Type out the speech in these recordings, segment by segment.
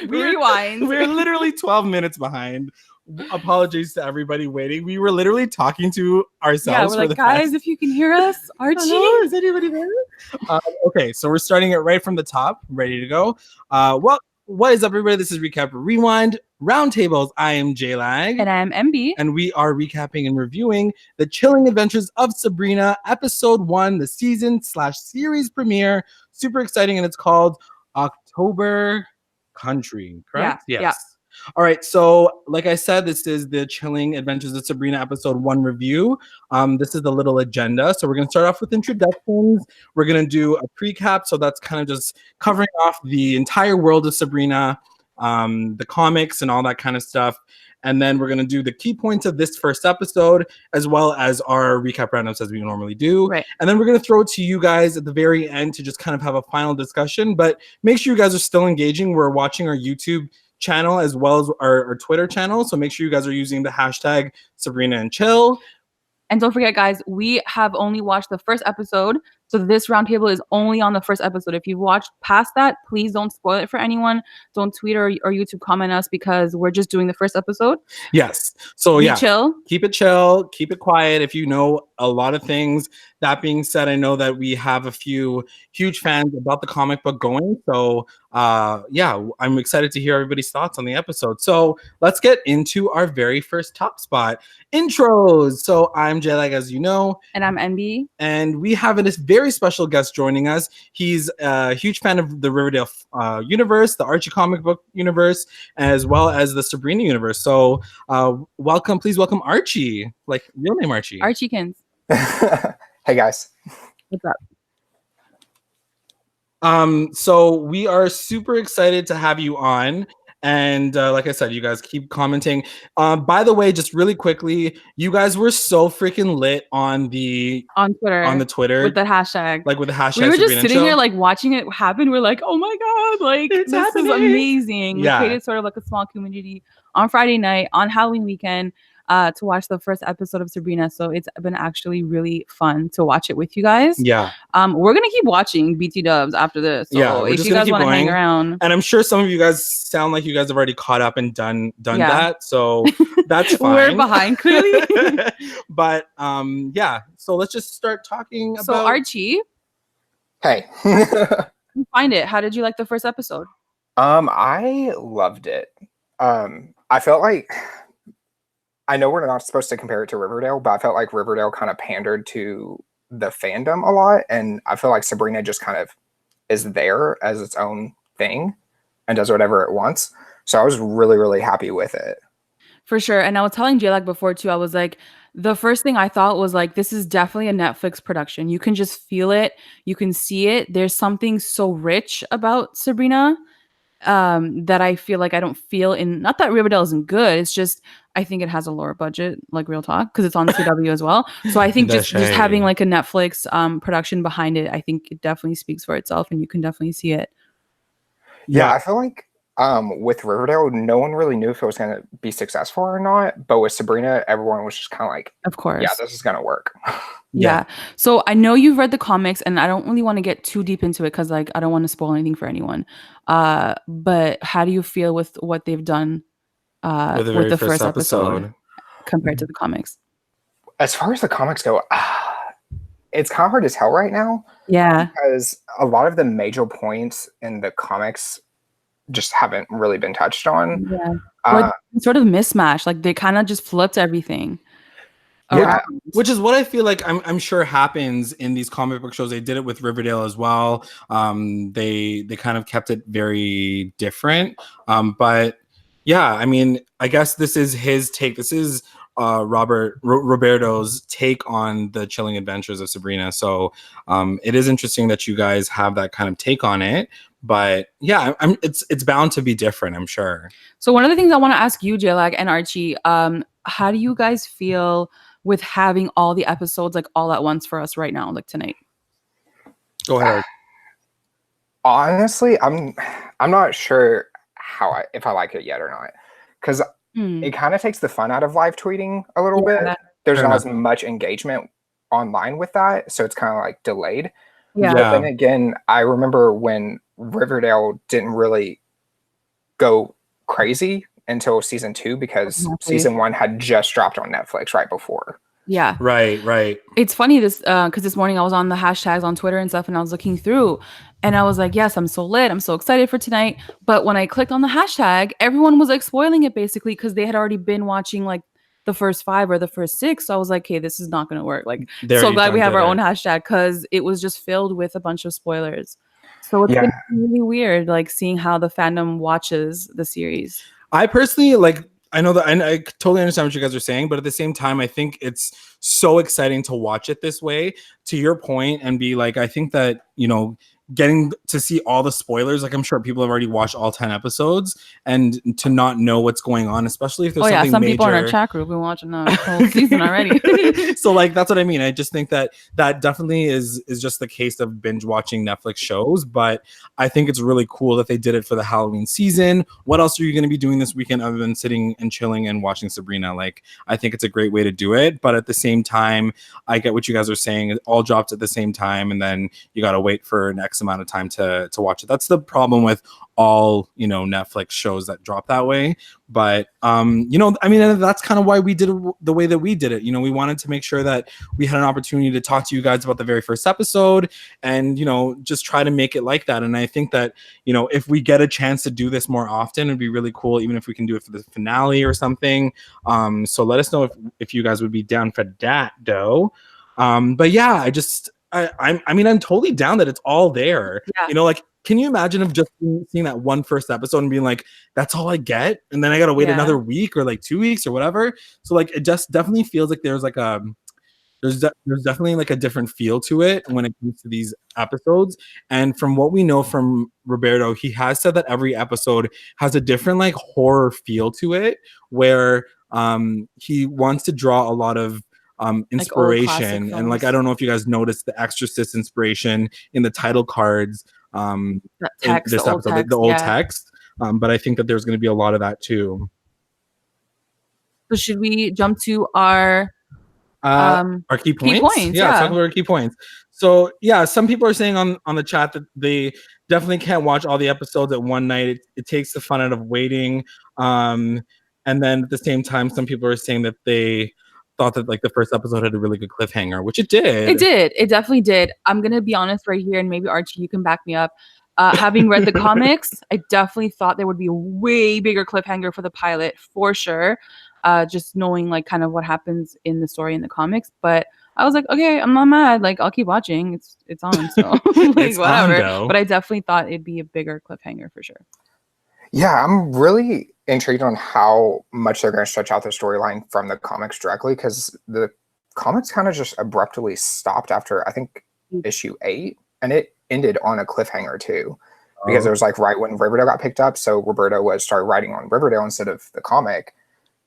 Rewind. We're literally 12 minutes behind. Apologies to everybody waiting. We were literally talking to ourselves. Yeah, we're like, guys, if you can hear us, Archie. Hello, is anybody there? Okay, so we're starting it right from the top. Ready to go. What is up, everybody? This is Recap Rewind Roundtables. I am J-Lag. And I am MB. And we are recapping and reviewing The Chilling Adventures of Sabrina, Episode 1, the season/series premiere. Super exciting, and it's called October Country, correct? Yeah, yes. Yeah. All right, so like I said, this is the Chilling Adventures of Sabrina Episode 1 review. This is the little agenda. So we're going to start off with introductions. We're going to do a precap, so that's kind of just covering off the entire world of Sabrina, the comics and all that kind of stuff. And then we're going to do the key points of this first episode, as well as our recap roundups as we normally do. Right. And then we're going to throw it to you guys at the very end to just kind of have a final discussion. But make sure you guys are still engaging. We're watching our YouTube channel as well as our Twitter channel. So make sure you guys are using the hashtag Sabrina and Chill. And don't forget, guys, we have only watched the first episode. So this roundtable is only on the first episode. If you've watched past that, please don't spoil it for anyone. Don't tweet or YouTube comment us because we're just doing the first episode. Yes. So Be chill. Keep it chill. Keep it quiet if you know a lot of things. That being said, I know that we have a few huge fans about the comic book going. So yeah, I'm excited to hear everybody's thoughts on the episode. So let's get into our very first top spot. Intros. So I'm J-Lag, as you know. And I'm NB. And we have this very special guest joining us. He's a huge fan of the Riverdale universe, the Archie comic book universe, as well as the Sabrina universe. So welcome, please welcome Archie. Like real name Archie. Archiekins. Hey guys. What's up? So we are super excited to have you on. And like I said, you guys keep commenting. By the way, just really quickly, you guys were so freaking lit on the Twitter with the hashtag. Like with the hashtag. We were just sitting here like watching it happen. We're like, oh my god, like this is amazing. Yeah. We created sort of like a small community on Friday night on Halloween weekend to watch the first episode of Sabrina. So it's been actually really fun to watch it with you guys. Yeah. We're gonna keep watching BT Dubs after this. So yeah, if you guys want to hang around. And I'm sure some of you guys sound like you guys have already caught up and done that. So that's fine. We're behind clearly. But yeah. So let's just start talking about. So Archie. Hey. Find it. How did you like the first episode? I loved it. I felt like, I know we're not supposed to compare it to Riverdale, but I felt like Riverdale kind of pandered to the fandom a lot. And I feel like Sabrina just kind of is there as its own thing and does whatever it wants. So I was really, really happy with it. For sure. And I was telling J-Lag before too, I was like, the first thing I thought was like, this is definitely a Netflix production. You can just feel it. You can see it. There's something so rich about Sabrina that I feel like I don't feel in, not that Riverdale isn't good. It's just, I think it has a lower budget, like real talk, because it's on CW as well. So I think just having like a Netflix production behind it, I think it definitely speaks for itself and you can definitely see it. Yeah, I feel like with Riverdale, no one really knew if it was going to be successful or not. But with Sabrina, everyone was just kind of like, of course, yeah, this is going to work. Yeah. So I know you've read the comics and I don't really want to get too deep into it because like I don't want to spoil anything for anyone. But how do you feel with what they've done with the first episode compared to the comics? As far as the comics go, it's kind of hard to tell right now. Yeah. Because a lot of the major points in the comics just haven't really been touched on. Yeah. Sort of mismatch. Like they kind of just flipped everything. Yeah, which is what I feel like I'm sure happens in these comic book shows. They did it with Riverdale as well. They kind of kept it very different. But yeah, I mean, I guess this is his take. This is Roberto's take on the Chilling Adventures of Sabrina. So it is interesting that you guys have that kind of take on it. But yeah, it's bound to be different, I'm sure. So one of the things I want to ask you, J-Lag and Archie, how do you guys feel with having all the episodes like all at once for us right now, like tonight? Go ahead. Honestly, I'm not sure if I like it yet or not, because it kind of takes the fun out of live tweeting a little bit. There's not as much engagement online with that, so it's kind of like delayed. Yeah. But then again, I remember when Riverdale didn't really go crazy until season 2 because Exactly. season 1 had just dropped on Netflix right before. Yeah. Right. It's funny because this morning I was on the hashtags on Twitter and stuff, and I was looking through, and I was like, yes, I'm so lit. I'm so excited for tonight. But when I clicked on the hashtag, everyone was like spoiling it basically because they had already been watching like the first 5 or the first 6. So I was like, okay, this is not going to work. Like, There so you glad we done have did our it. own hashtag because it was just filled with a bunch of spoilers. So it's Yeah. been really weird, like seeing how the fandom watches the series. I personally like. I know that I totally understand what you guys are saying, but at the same time, I think it's so exciting to watch it this way. To your point, and be like, I think that getting to see all the spoilers, like I'm sure people have already watched all 10 episodes, and to not know what's going on, especially if there's something Some major. people in our chat group been watching the whole season already. So like that's what I mean. I just think that definitely is just the case of binge watching Netflix shows, but I think it's really cool that they did it for the Halloween season. What else are you going to be doing this weekend other than sitting and chilling and watching Sabrina? Like, I think it's a great way to do it, but at the same time, I get what you guys are saying. It all drops at the same time, and then you got to wait for an X amount of time to watch it. That's the problem with all Netflix shows that drop that way. But I mean, that's kind of why we did it the way that we did it. We wanted to make sure that we had an opportunity to talk to you guys about the very first episode, and just try to make it like that. And I think that if we get a chance to do this more often, it'd be really cool, even if we can do it for the finale or something. So let us know if you guys would be down for that, though. But yeah, I mean, I'm totally down that it's all there. Yeah. Like, can you imagine of just seeing that one first episode and being like, that's all I get? And then I got to wait another week or like 2 weeks or whatever. So like, it just definitely feels like there's like there's definitely like a different feel to it when it comes to these episodes. And from what we know from Roberto, he has said that every episode has a different like horror feel to it, where he wants to draw a lot of inspiration. Like and like, I don't know if you guys noticed the Exorcist inspiration in the title cards in this episode, the old text. But I think that there's going to be a lot of that too. So should we jump to our key points? Yeah, talk about our key points. So yeah, some people are saying on the chat that they definitely can't watch all the episodes at one night. It takes the fun out of waiting. And then at the same time, some people are saying that they thought that like the first episode had a really good cliffhanger, which it did. It definitely did. I'm gonna be honest right here, and maybe Archie, you can back me up. Having read the comics, I definitely thought there would be a way bigger cliffhanger for the pilot, for sure. Just knowing like kind of what happens in the story in the comics, but I was like, okay, I'm not mad. Like, I'll keep watching. It's on, so like it's whatever. On, but I definitely thought it'd be a bigger cliffhanger for sure. Yeah, I'm really intrigued on how much they're going to stretch out the storyline from the comics directly, because the comics kind of just abruptly stopped after I think issue 8, and it ended on a cliffhanger too, because it was like right when Riverdale got picked up, so Roberto started writing on Riverdale instead of the comic,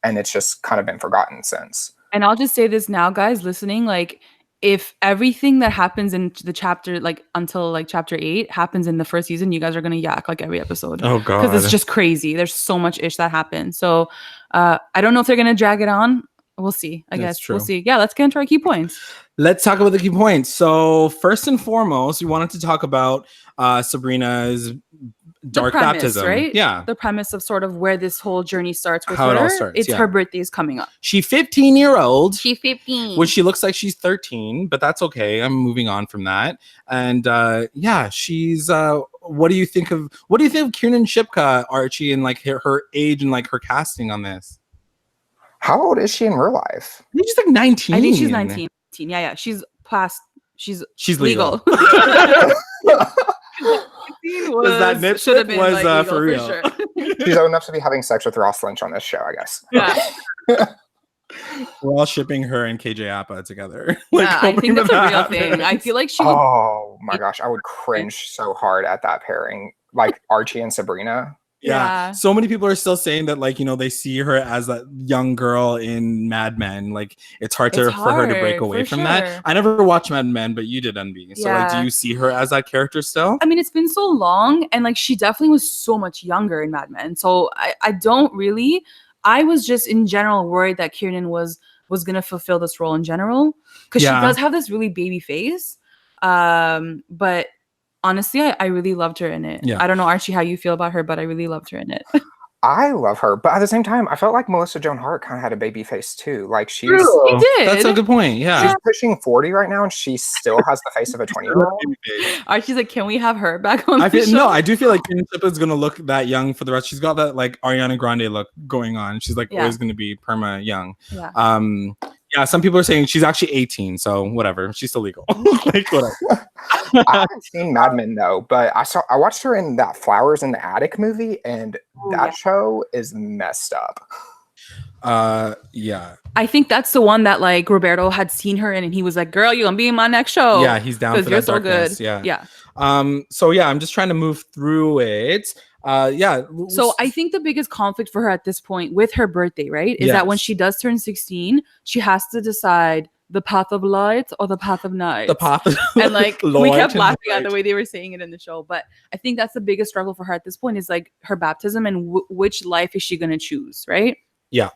and it's just kind of been forgotten since. And I'll just say this now, guys listening, like, if everything that happens in the chapter, like until like chapter 8 happens in the first season, you guys are gonna yak like every episode. Oh god, because it's just crazy. There's so much ish that happens. So I don't know if they're gonna drag it on. We'll see. I guess we'll see. Yeah, let's get into our key points. Let's talk about the key points. So first and foremost, we wanted to talk about Sabrina's dark baptism, right? Yeah, the premise of sort of where this whole journey starts with how her. It all starts. It's her birthday's coming up. She's 15-year-old. She's 15, which she looks like she's 13, but that's okay. I'm moving on from that. And yeah, she's. What do you think of Kiernan Shipka, Archie, and like her age and like her casting on this? How old is she in real life? I think she's like 19. I think she's 19. Yeah. She's past. She's legal. That nitpick was like for real. For sure. She's old enough to be having sex with Ross Lynch on this show, I guess. Yeah. We're all shipping her and KJ Apa together. Yeah, I think that's a real thing. I feel like she. Oh my gosh, I would cringe so hard at that pairing, like Archie and Sabrina. Yeah. So many people are still saying that, like, they see her as that young girl in Mad Men. Like, it's hard for her to break away from that. I never watched Mad Men, but you did, NB. So, like, do you see her as that character still? I mean, it's been so long, and like, she definitely was so much younger in Mad Men. So I don't really. I was just in general worried that Kiernan was gonna fulfill this role in general, because she does have this really baby face. But Honestly, I really loved her in it. Yeah. I don't know, Archie, how you feel about her, but I really loved her in it. I love her, but at the same time, I felt like Melissa Joan Hart kind of had a baby face too. Like He did. That's a good point. Yeah. she's pushing 40 right now, and she still has the face of a 20-year-old. Archie's like, can we have her back on I the feel show? no, I do feel like Kate Blanchett is gonna look that young for the rest. She's got that like Ariana Grande look going on. She's like always gonna be perma young. Yeah. Yeah, some people are saying she's actually 18, so whatever. She's still legal. Like whatever. I haven't seen Mad Men though, but I watched her in that Flowers in the Attic movie, and that show is messed up. Yeah. I think that's the one that like Roberto had seen her in, and he was like, "Girl, you're gonna be in my next show." Yeah, he's down for you're that so darkness. good. Yeah. So yeah, I'm just trying to move through it. Yeah. So I think the biggest conflict for her at this point with her birthday, right, is that when she does turn 16, she has to decide the path of light or the path of night. The path of and like we Lord kept and laughing light. at the way they were saying it in the show. But I think that's the biggest struggle for her at this point is like her baptism and which life is she going to choose, right? Yeah.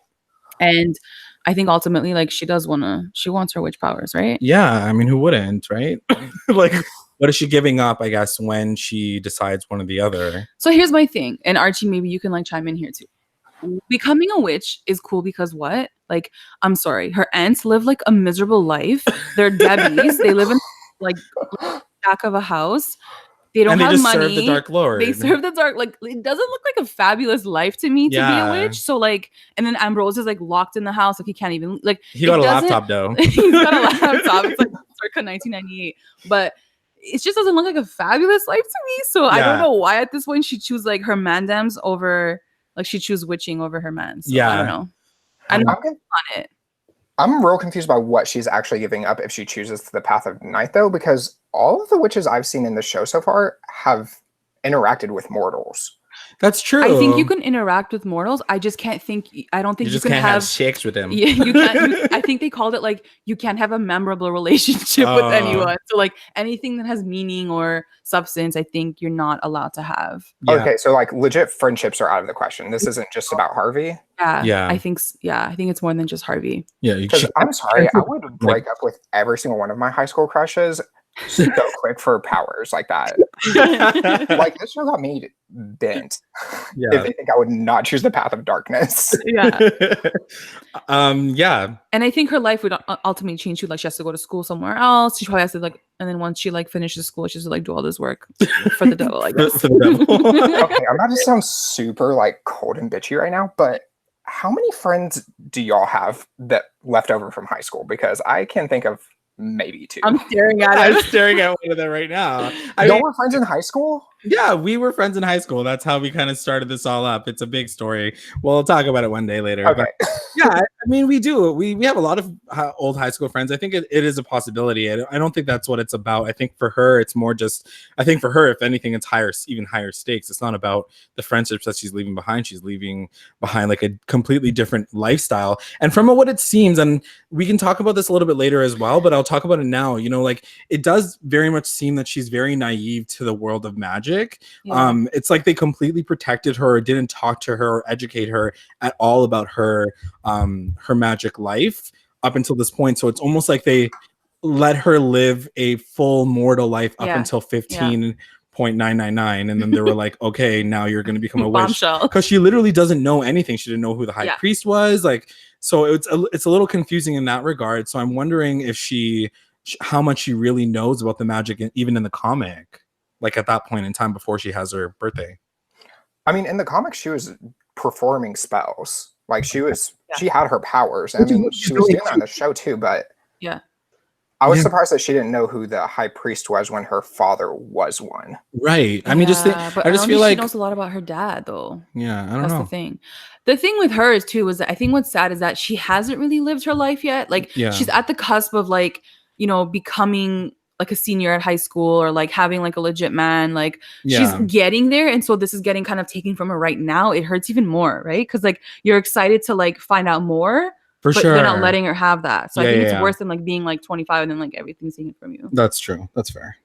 And I think ultimately, like, she wants her witch powers, right? Yeah, I mean, who wouldn't, right? Like, what is she giving up, I guess, when she decides one or the other? So here's my thing, and Archie, maybe you can like chime in here too. Becoming a witch is cool because what? Like, I'm sorry, her aunts live like a miserable life. They're Debbies. They live in like back of a house. They don't have money. Serve the Dark Lord. They serve the dark. Like, it doesn't look like a fabulous life to me to be a witch. So like, and then Ambrose is like locked in the house. Like he can't even like. He got a laptop though. He's got a laptop. It's like circa 1998, but it just doesn't look like a fabulous life to me. So I don't know why at this point she choose like her mandams over like she choose witching over her man. So I don't know. I'm not on it. I'm real confused by what she's actually giving up if she chooses the path of night, though, because all of the witches I've seen in the show so far have interacted with mortals. That's true. I think you can interact with mortals. I just can't think. I don't think you just can can't have sex with them. Yeah, you can't. I think they called it like you can't have a memorable relationship with anyone. So like anything that has meaning or substance, I think you're not allowed to have. Yeah. Okay, so like legit friendships are out of the question. This isn't just about Harvey. Yeah. I think it's more than just Harvey. Yeah, because I'm sorry, I would break up with every single one of my high school crushes so quick for powers like that. Like this show got me bent. Yeah. If they think I would not choose the path of darkness. Yeah. Yeah. And I think her life would ultimately change too. Like she has to go to school somewhere else. She probably has to like, and then once she like finishes school, she has to like do all this work for the devil, I guess. For the devil. Okay, I'm about to sound super like cold and bitchy right now, but how many friends do y'all have that left over from high school? Because I can think of maybe two. I'm staring at I'm staring at one of them right now. Y'all were friends in high school? Yeah, we were friends in high school. That's how we kind of started this all up. It's a big story. We'll talk about it one day later. Okay. But yeah, I mean, we do. We have a lot of old high school friends. I think it is a possibility. I don't think that's what it's about. I think for her, it's more just, I think for her, if anything, it's even higher stakes. It's not about the friendships that she's leaving behind. She's leaving behind like a completely different lifestyle. And from what it seems, and we can talk about this a little bit later as well, but I'll talk about it now. You know, like it does very much seem that she's very naive to the world of magic. Yeah. It's like they completely protected her, or didn't talk to her or educate her at all about her magic life up until this point. So it's almost like they let her live a full mortal life up until 15.999, and then they were like, okay, now you're going to become a witch, because she literally doesn't know anything. She didn't know who the high priest was, like, so it's a little confusing in that regard. So I'm wondering if how much she really knows about the magic, even in the comic, like at that point in time before she has her birthday. I mean, in the comics, she was performing spells. Like she had her powers. I mean, she was doing that on the show too, but I was surprised that she didn't know who the high priest was when her father was one. Right. I mean, but I just feel like she knows a lot about her dad, though. Yeah, I don't That's know. the thing. The thing with her is too, is that I think what's sad is that she hasn't really lived her life yet. Like she's at the cusp of like, you know, becoming like a senior at high school, or like having like a legit man. Like she's getting there, and so this is getting kind of taken from her right now. It hurts even more, right? Because like you're excited to like find out more, but they're not letting her have that. So I think it's worse than like being like 25 and then like everything's taken from you. That's true. That's fair.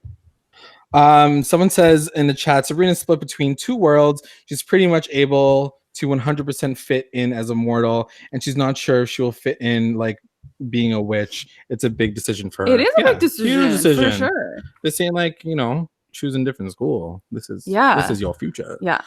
Someone says in the chat, Sabrina's split between two worlds. She's pretty much able to 100% fit in as a mortal, and she's not sure if she will fit in like being a witch. It's a big decision for her. It is a big decision, for sure. They're saying like, you know, choosing different school. This is your future. Yeah.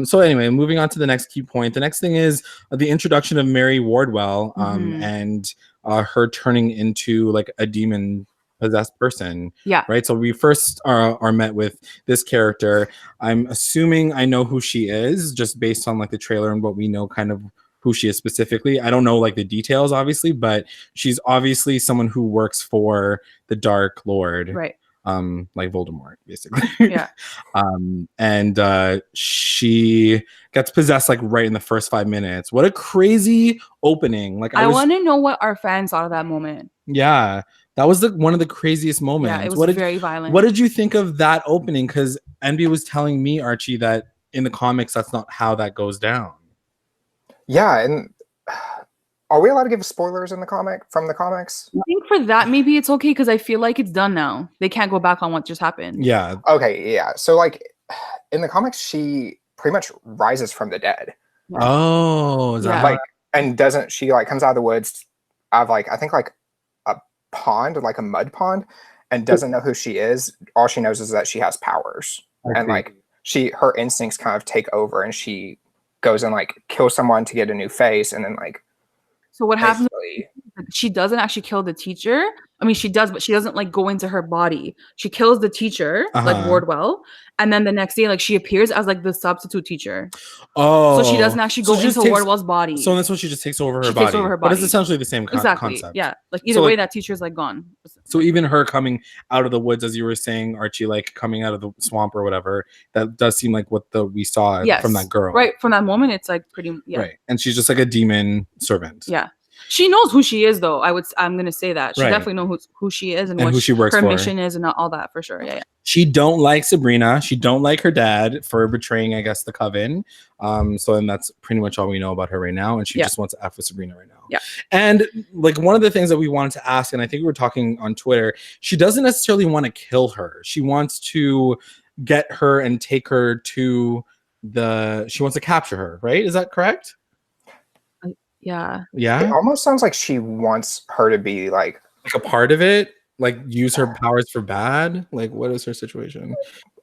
So anyway, moving on to the next key point. The next thing is the introduction of Mary Wardwell, and her turning into like a demon possessed person. Yeah. Right. So we first are met with this character. I'm assuming I know who she is just based on like the trailer and what we know kind of who she is specifically. I don't know like the details obviously, but she's obviously someone who works for the Dark Lord. Right. Like Voldemort, basically. Yeah. And she gets possessed like right in the first 5 minutes. What a crazy opening. Like I want to know what our fans thought of that moment. Yeah. That was one of the craziest moments. Yeah, it was very violent. What did you think of that opening? Because Envy was telling me, Archie, that in the comics, that's not how that goes down. Yeah, and are we allowed to give spoilers in the from the comics? I think for that, maybe it's okay because I feel like it's done now. They can't go back on what just happened. Yeah. Okay, yeah. So like in the comics, she pretty much rises from the dead. Yeah. Oh, is that like, and doesn't she like comes out of the woods out of like I think like a pond, like a mud pond, and doesn't know who she is. All she knows is that she has powers. And like her instincts kind of take over and she goes and like kills someone to get a new face, and then like so what happens, she doesn't actually kill the teacher. I mean, she does, but she doesn't like go into her body. She kills the teacher, like Wardwell, and then the next day, like she appears as like the substitute teacher. Oh, so she doesn't actually go into Wardwell's body. So that's what she just takes over her body. Takes over her body. But it's essentially the same concept. Yeah, like either way, that teacher's like gone. So even her coming out of the woods, as you were saying, Archie, like coming out of the swamp or whatever, that does seem like what we saw from that girl. Right, from that moment, it's like pretty. Yeah. Right, and she's just like a demon servant. Yeah. She knows who she is, though. I'm gonna say that she definitely knows who she is and what who she works her for. mission is and all that for sure. Yeah. She don't like Sabrina. She don't like her dad for betraying, I guess, the coven. So then that's pretty much all we know about her right now, and she just wants to F with Sabrina right now. Yeah. And like one of the things that we wanted to ask, and I think we were talking on Twitter, she doesn't necessarily want to kill her. She wants to get her and take her to she wants to capture her, right? Is that correct? Yeah. It almost sounds like she wants her to be like a part of it, like use her powers for bad. Like, what is her situation?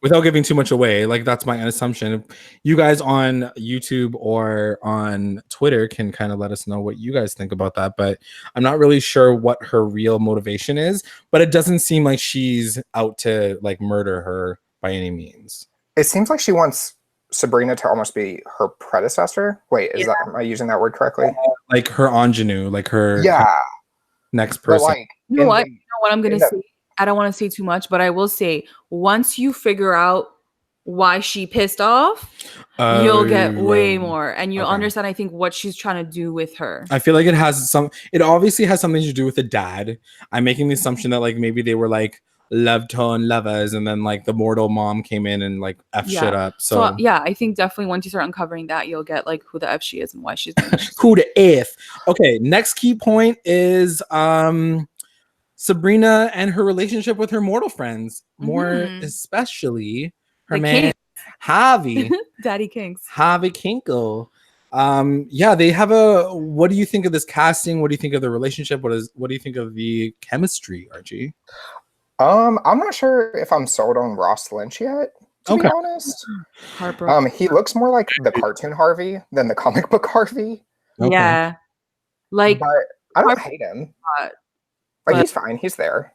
Without giving too much away, like that's my assumption. You guys on YouTube or on Twitter can kind of let us know what you guys think about that, but I'm not really sure what her real motivation is, but it doesn't seem like she's out to like murder her by any means. It seems like she wants Sabrina to almost be her predecessor. Wait, am I using that word correctly? Like her ingenue, like her next person. Like, you know what I'm gonna say? I don't want to say too much, but I will say once you figure out why she pissed off, you'll get way more, and you'll understand, I think, what she's trying to do with her. I feel like it obviously has something to do with the dad. I'm making the assumption that like maybe they were like love tone lovers, and then like the mortal mom came in and like F shit up. So yeah, I think definitely once you start uncovering that, you'll get like who the F she is and why she's doing who the F. Okay, next key point is Sabrina and her relationship with her mortal friends, more especially her man Javi. Daddy Kinks. Javi Kinkle. They have what do you think of this casting? What do you think of the relationship? What do you think of the chemistry, Archie? I'm not sure if I'm sold on Ross Lynch yet, to be honest. He looks more like the cartoon Harvey than the comic book Harvey. Okay. Yeah. Like, but I don't hate him. Like, he's fine. He's there.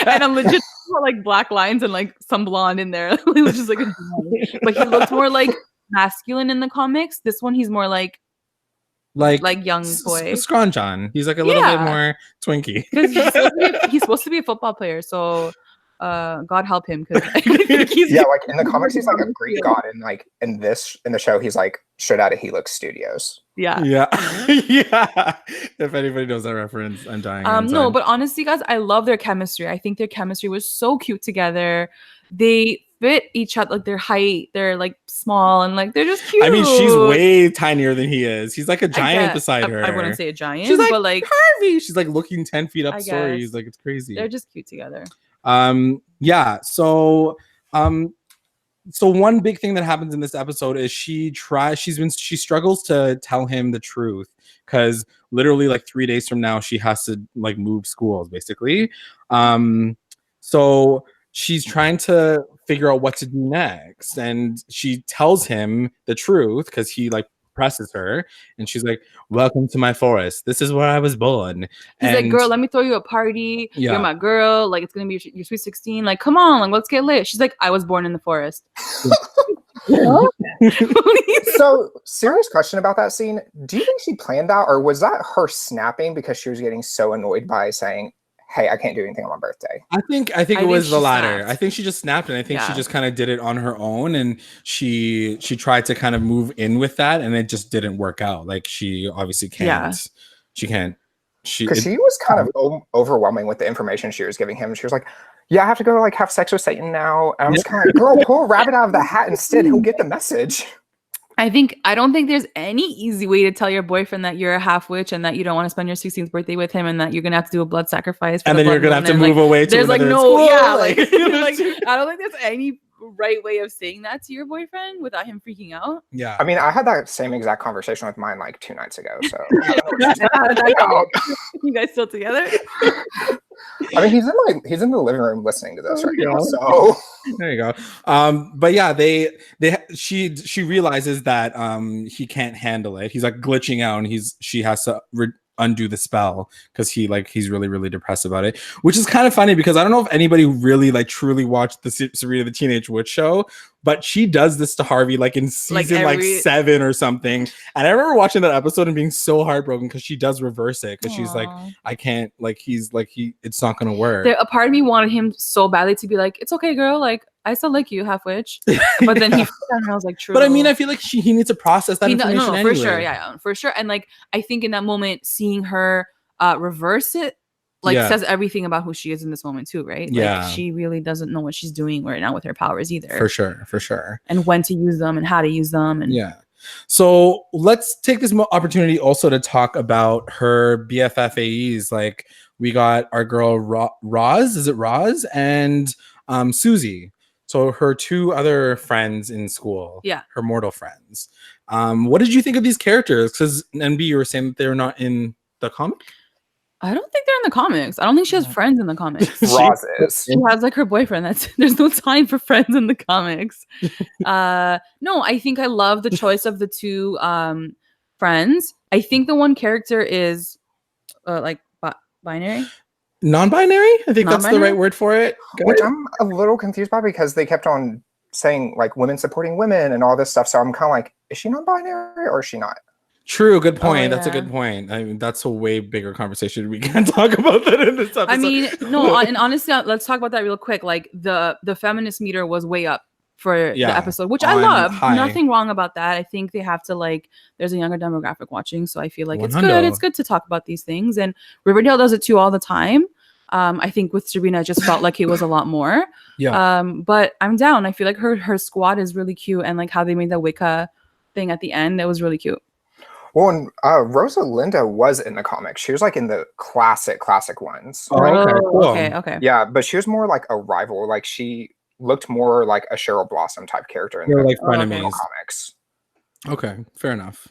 And I'm legit like black lines and like some blonde in there. It was just like but he looks more like masculine in the comics. This one, he's more like young boy. Scronjon. He's like a little bit more twinky. He's supposed to be a football player, so God help him. Like in the comics, he's like a Greek god, and like in the show, he's like straight out of Helix Studios. Yeah. If anybody knows that reference, I'm dying. No, but honestly, guys, I love their chemistry. I think their chemistry was so cute together. They fit each other, like their height, they're like small and like they're just cute. I mean, she's way tinier than he is. He's like a giant beside her. I wouldn't say a giant. She's like, but like Harvey. She's like looking 10 feet up stories. Like, it's crazy. They're just cute together. So one big thing that happens in this episode is she struggles to tell him the truth, because literally like 3 days from now she has to like move schools basically. So she's trying to figure out what to do next, and she tells him the truth because he like presses her, and she's like, "Welcome to my forest. This is where I was born." He's like, And girl, let me throw you a party. You're yeah, my girl. Like, it's gonna be your sweet 16. Like, come on, like, let's get lit. She's like, I was born in the forest. So, serious question about that scene. Do you think she planned that, or was that her snapping because she was getting so annoyed by saying, "Hey, I can't do anything on my birthday"? I think it was the latter. snapped. I think she just snapped, and I think she just kind of did it on her own, and she tried to kind of move in with that, and it just didn't work out. Like, she obviously can't. Yeah. She can't. Because she was kind of overwhelming with the information she was giving him. She was like, "Yeah, I have to go like have sex with Satan now." And I was kind of like, "Girl, pull a rabbit out of the hat instead. He'll get the message." I don't think there's any easy way to tell your boyfriend that you're a half witch and that you don't want to spend your 16th birthday with him and that you're gonna have to do a blood sacrifice. And then you're gonna have to move away. There's like no, school. yeah, like, like I don't think there's any right way of saying that to your boyfriend without him freaking out. Yeah, I mean, I had that same exact conversation with mine like 2 nights ago. So you guys still together? I mean, he's in the living room listening to this right now. So there you go. But yeah, she realizes that he can't handle it. He's like glitching out, and she has to undo the spell because he's really, really depressed about it, which is kind of funny because I don't know if anybody really like truly watched the Sabrina the Teenage Witch show, but she does this to Harvey like in season 7 or something. And I remember watching that episode and being so heartbroken because she does reverse it because she's like, I can't, like, it's not gonna work. A part of me wanted him so badly to be like, it's okay, girl, like I still like you, half witch. But then he and I was like, true. But I mean, I feel like he needs to process that information anyway. For sure, yeah, for sure. And like, I think in that moment, seeing her reverse it, like, says everything about who she is in this moment too, right? Yeah. Like, she really doesn't know what she's doing right now with her powers either. For sure. And when to use them and how to use them. And yeah. So let's take this opportunity also to talk about her BFF AEs. Like, we got our girl Roz, is it Roz? And Susie. So her 2 other friends in school. Yeah. Her mortal friends. What did you think of these characters? Because NB, you were saying that they're not in the comic? I don't think they're in the comics. I don't think she has friends in the comics. Roz is. She has like her boyfriend. There's no time for friends in the comics. No, I think I love the choice of the 2 friends. I think the one character is like binary. Non-binary? I think that's the right word for it. Which I'm a little confused by because they kept on saying like women supporting women and all this stuff. So I'm kind of like, is she non-binary or is she not? True, good point. That's a good point. I mean, that's a way bigger conversation. We can't talk about that in this episode. I mean, no, and honestly, let's talk about that real quick. Like the feminist meter was way up for the episode, which I love. Nothing wrong about that. I think they have to, like, there's a younger demographic watching, so I feel like it's good. It's good to talk about these things, and Riverdale does it too all the time. I think with Sabrina, it just felt like it was a lot more. Yeah. But I'm down. I feel like her squad is really cute, and like how they made the Wicca thing at the end, it was really cute. Well, and Rosalinda was in the comics. She was like in the classic ones. Oh, right? Cool. Okay. Yeah, but she was more like a rival. Like she looked more like a Cheryl Blossom type character in the comics. Okay, fair enough.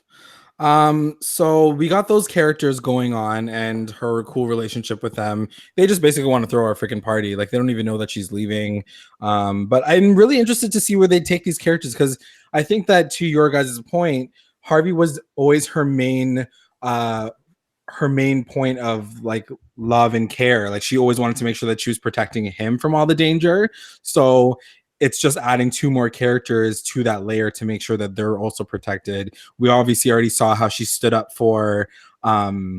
So we got those characters going on and her cool relationship with them. They just basically want to throw her a freaking party. Like, they don't even know that she's leaving. But I'm really interested to see where they take these characters, because I think that, to your guys' point, Harvey was always her main point of like love and care. Like, she always wanted to make sure that she was protecting him from all the danger. So it's just adding 2 more characters to that layer to make sure that they're also protected. We obviously already saw how she stood up for her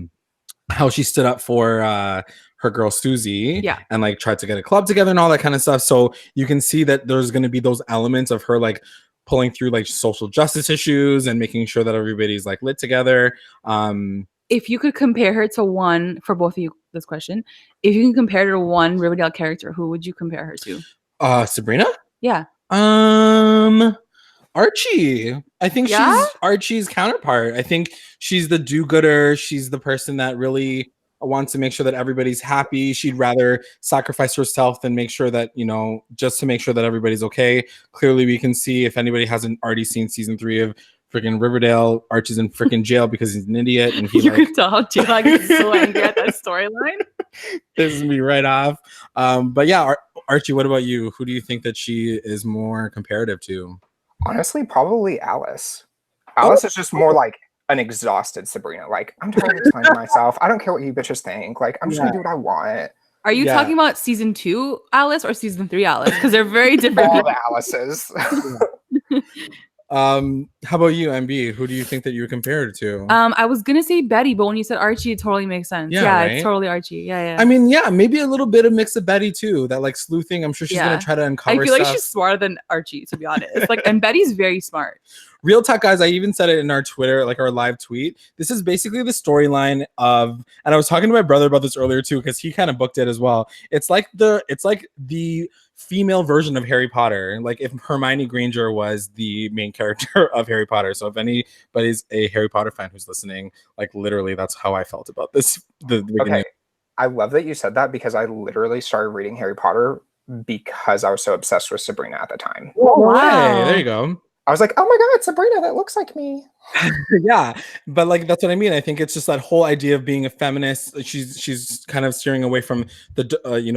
girl Susie, and like tried to get a club together and all that kind of stuff. So you can see that there's going to be those elements of her like pulling through like social justice issues and making sure that everybody's like lit together. If you could compare her to one, for both of you, this question, if you can compare her to one Riverdale character, who would you compare her to? Sabrina? Yeah. Archie. I think she's Archie's counterpart. I think she's the do-gooder. She's the person that really wants to make sure that everybody's happy. She'd rather sacrifice herself than make sure that, you know, just to make sure that everybody's okay. Clearly, we can see, if anybody hasn't already seen season 3 of freaking Riverdale, Archie's in freaking jail because he's an idiot, and you can tell J-Lag is so angry at that storyline. Pisses me right off. But yeah, Archie, what about you? Who do you think that she is more comparative to? Honestly, probably Alice. Oh, Alice is just more like an exhausted Sabrina. Like, I'm tired of explaining myself. I don't care what you bitches think. Like, I'm just yeah, gonna do what I want. Are you yeah. talking about season 2 Alice or season 3 Alice? Because they're very different All people. the Alices. How about you, MB? Who do you think that you would compare her to? I was gonna say Betty, but when you said Archie, it totally makes sense. Yeah, Yeah, right? it's totally Archie. Yeah. I mean, yeah, maybe a little bit of mix of Betty too. That like sleuthing. I'm sure she's gonna Yeah. try to I uncover feel like stuff. she's smarter than Archie, to be honest. Like, and Betty's very smart. Real talk, guys. I even said it in our Twitter, like our live tweet. This is basically the storyline of, and I was talking to my brother about this earlier too, because he kind of booked it as well. It's like the female version of Harry Potter. Like if Hermione Granger was the main character of Harry Potter. So if anybody's a Harry Potter fan who's listening, like literally, that's how I felt about this. The beginning. Okay. I love that you said that because I literally started reading Harry Potter because I was so obsessed with Sabrina at the time. Oh, wow. hey, there you go. I was like, oh my God, Sabrina, that looks like me. Yeah, but like that's what I mean. I think it's just that whole idea of being a feminist. She's kind of steering away from the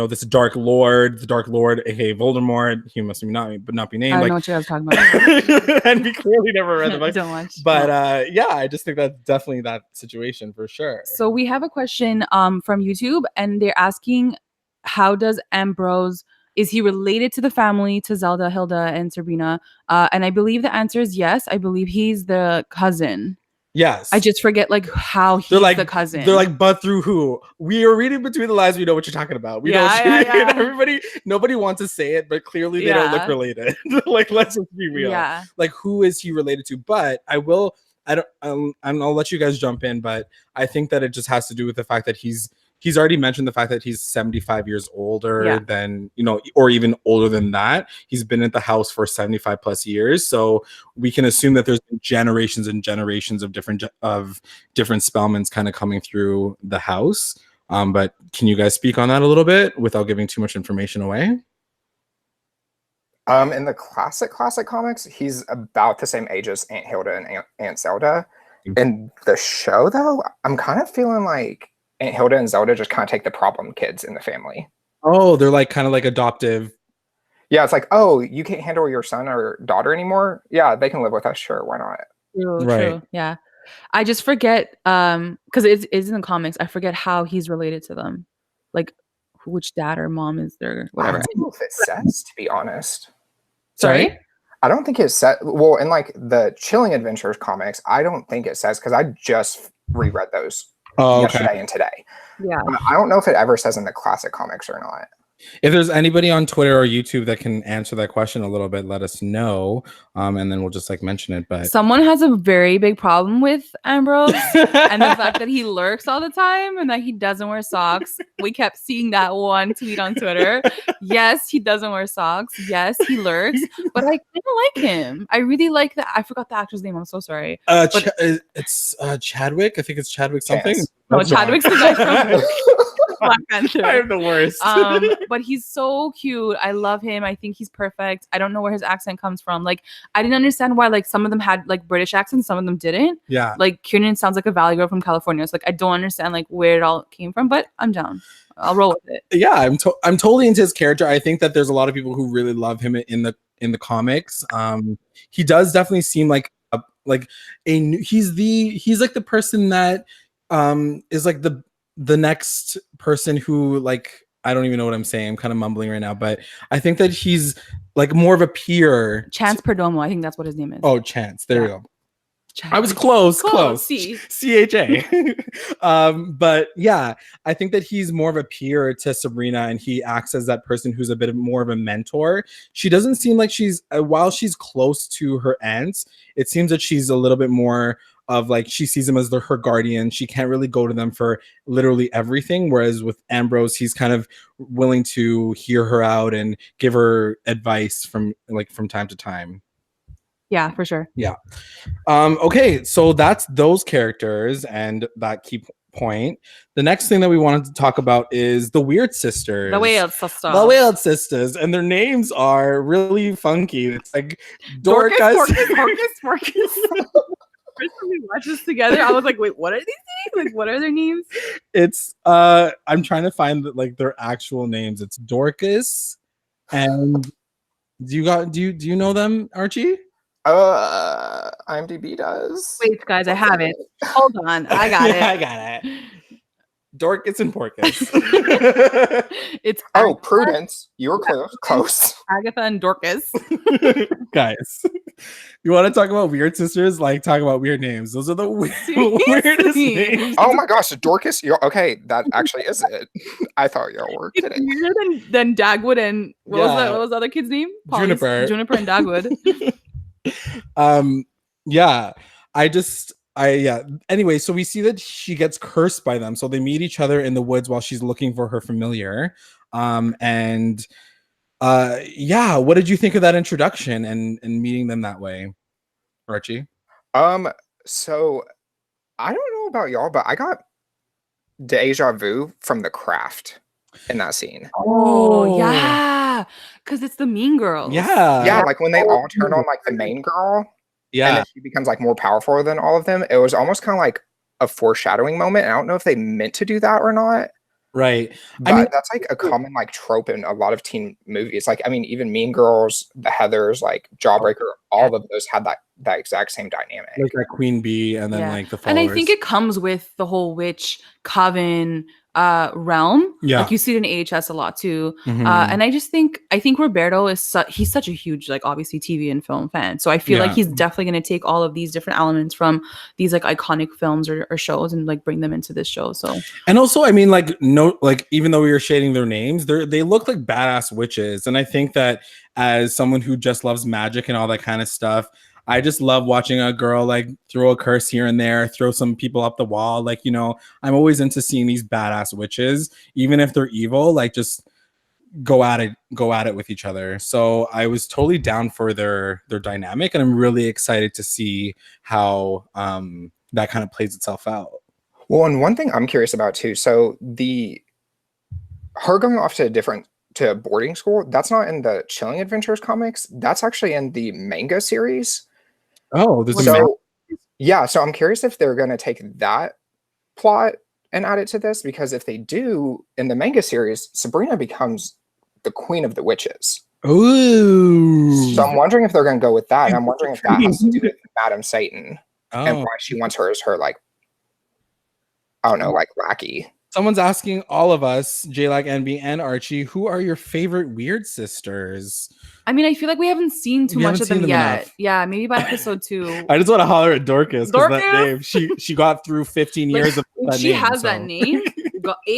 this Dark Lord, aka Voldemort. He must not be named. I don't like, know what you guys are talking about. and we clearly never read the book. Don't watch. But yeah, I just think that's definitely that situation for sure. So we have a question from YouTube, and they're asking, how does Ambrose, is he related to the family, to Zelda, Hilda, and Sabrina? And I believe the answer is yes. I believe he's the cousin. Yes. I just forget like how he's like the cousin. They're like, but through who? We are reading between the lines. We know what you're talking about. We know what everybody, nobody wants to say it, but clearly they don't look related. Like, let's just be real. Yeah. Like, who is he related to? But I'll let you guys jump in, but I think that it just has to do with the fact that he's already mentioned the fact that he's 75 years older than, or even older than that. He's been at the house for 75 plus years. So we can assume that there's been generations and generations of different Spellmans kind of coming through the house. But can you guys speak on that a little bit without giving too much information away? In the classic comics, he's about the same age as Aunt Hilda and Aunt Zelda. In the show, though, I'm kind of feeling like Aunt Hilda and Zelda just kind of take the problem kids in the family. Oh, they're like kind of like adoptive. Yeah, it's like, oh, you can't handle your son or daughter anymore? Yeah, they can live with us. Sure, why not? True. Yeah. I just forget, because it's in the comics, I forget how he's related to them. Like, which dad or mom is there, whatever. I don't know if it says, to be honest. Sorry? I don't think it said, well, in like the Chilling Adventures comics, I don't think it says, because I just reread those yesterday and today. Yeah. I don't know if it ever says in the classic comics or not. If there's anybody on Twitter or YouTube that can answer that question a little bit, let us know, and then we'll just like mention it. But someone has a very big problem with Ambrose and the fact that he lurks all the time and that he doesn't wear socks. We kept seeing that one tweet on Twitter. Yes, he doesn't wear socks. Yes, he lurks, but I kind of like him. I really like that. I forgot the actor's name. I'm so sorry. It's Chadwick. I think it's Chadwick something. No, Chadwick's the guy from Black Panther. I am the worst. But he's so cute. I love him. I think he's perfect. I don't know where his accent comes from. Like, I didn't understand why like some of them had like British accents, some of them didn't. Yeah. Like Kiernan sounds like a Valley girl from California. So like I don't understand like where it all came from, but I'm down. I'll roll with it. Yeah, I'm totally into his character. I think that there's a lot of people who really love him in the comics. He does definitely seem like he's like the person that is like the next person who, like, I don't even know what I'm saying. I'm kind of mumbling right now, but I think that he's like more of a peer. Chance Perdomo, I think that's what his name is. Oh, Chance. There you go. Chance. I was close. CHA. But yeah, I think that he's more of a peer to Sabrina, and he acts as that person who's a bit more of a mentor. She doesn't seem like while she's close to her aunts, it seems that she's a little bit more of like, she sees them as her guardian. She can't really go to them for literally everything. Whereas with Ambrose, he's kind of willing to hear her out and give her advice from time to time. Yeah, for sure. Yeah. Okay, so that's those characters and that key point. The next thing that we wanted to talk about is the Weird Sisters. The Weird Sisters. And their names are really funky. It's like Dorcas. First time we watched this together, I was like, wait, what are these names? Like, what are their names? It's I'm trying to find like their actual names. It's Dorcas, And do you know them, Archie? IMDb does. Wait, guys, I have it. Hold on, I got Yeah, it. I got it. Dorcas and Porcus. It's Prudence. You were close. Agatha and Dorcas. Guys, you want to talk about weird sisters? Like, talk about weird names. Those are the weirdest names. Oh my gosh, Dorcas. Okay, that actually is it. I thought y'all were It's kidding. weirder than Dagwood and what was the other kid's name? Juniper. Juniper and Dagwood. Yeah. Yeah. Anyway, so we see that she gets cursed by them. So they meet each other in the woods while she's looking for her familiar. Yeah, what did you think of that introduction and meeting them that way, Archie? So I don't know about y'all, but I got deja vu from The Craft in that scene. Oh yeah, because it's the Mean Girls. Yeah, like when they all turn on like the main girl. Yeah. And then she becomes like more powerful than all of them. It was almost kind of like a foreshadowing moment. I don't know if they meant to do that or not. Right. But that's like a common like trope in a lot of teen movies. Like, I mean, even Mean Girls, The Heathers, like Jawbreaker, all of those had that exact same dynamic. Like that Queen Bee and then like the followers. And I think it comes with the whole witch coven realm. Yeah. Like you see it in AHS a lot too. Mhm. And I think Roberto is he's such a huge, like, obviously TV and film fan. So I feel like he's definitely going to take all of these different elements from these like iconic films or shows and like bring them into this show. So, and also, I mean, like, no, like, even though we were shading their names, they look like badass witches. And I think that as someone who just loves magic and all that kind of stuff, I just love watching a girl like throw a curse here and there, throw some people up the wall. Like, you know, I'm always into seeing these badass witches, even if they're evil, like just go at it with each other. So I was totally down for their dynamic, and I'm really excited to see how that kind of plays itself out. Well, and one thing I'm curious about too, so her going off to boarding school, that's not in the Chilling Adventures comics. That's actually in the manga series. Oh, so I'm curious if they're going to take that plot and add it to this, because if they do, in the manga series, Sabrina becomes the queen of the witches. Ooh. So I'm wondering if they're going to go with that. And I'm wondering if that has to do with Madam Satan and why she wants her as her, like, I don't know, like lackey. Someone's asking all of us, J-Lag, NB, and Archie, who are your favorite weird sisters? I mean, I feel like we haven't seen too much of them yet. Enough. Yeah, maybe by episode 2. I just want to holler at Dorcas because that name, she got through 15 years of that she name. Has that name.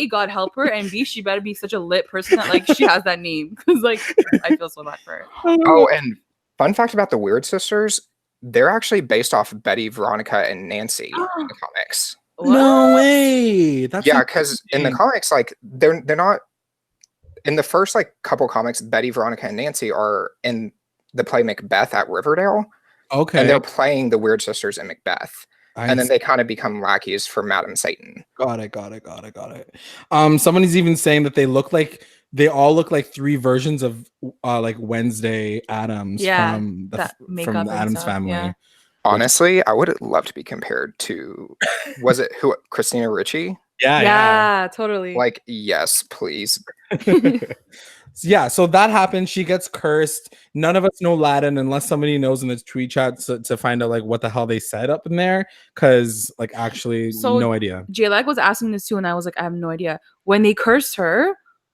God help her, and B, she better be such a lit person that like she has that name, because like I feel so bad for her. Oh, and fun fact about the Weird Sisters, they're actually based off Betty, Veronica, and Nancy in the comics. What? No way. That's because in the comics, like they're not in the first like couple comics. Betty, Veronica, and Nancy are in the play Macbeth at Riverdale. Okay, and they're playing the Weird Sisters in Macbeth, and then they kind of become lackeys for Madam Satan. Got it. Someone is even saying that they all look like 3 versions of like Wednesday Addams from the Addams family. Yeah. Honestly, I would love to be compared to, was it Christina Ricci? Yeah, totally. Like, yes, please. Yeah, so that happens. She gets cursed. None of us know Latin unless somebody knows in the tweet chat to find out like what the hell they said up in there. Because like actually, no idea. J-Lag was asking this too, and I was like, I have no idea. When they cursed her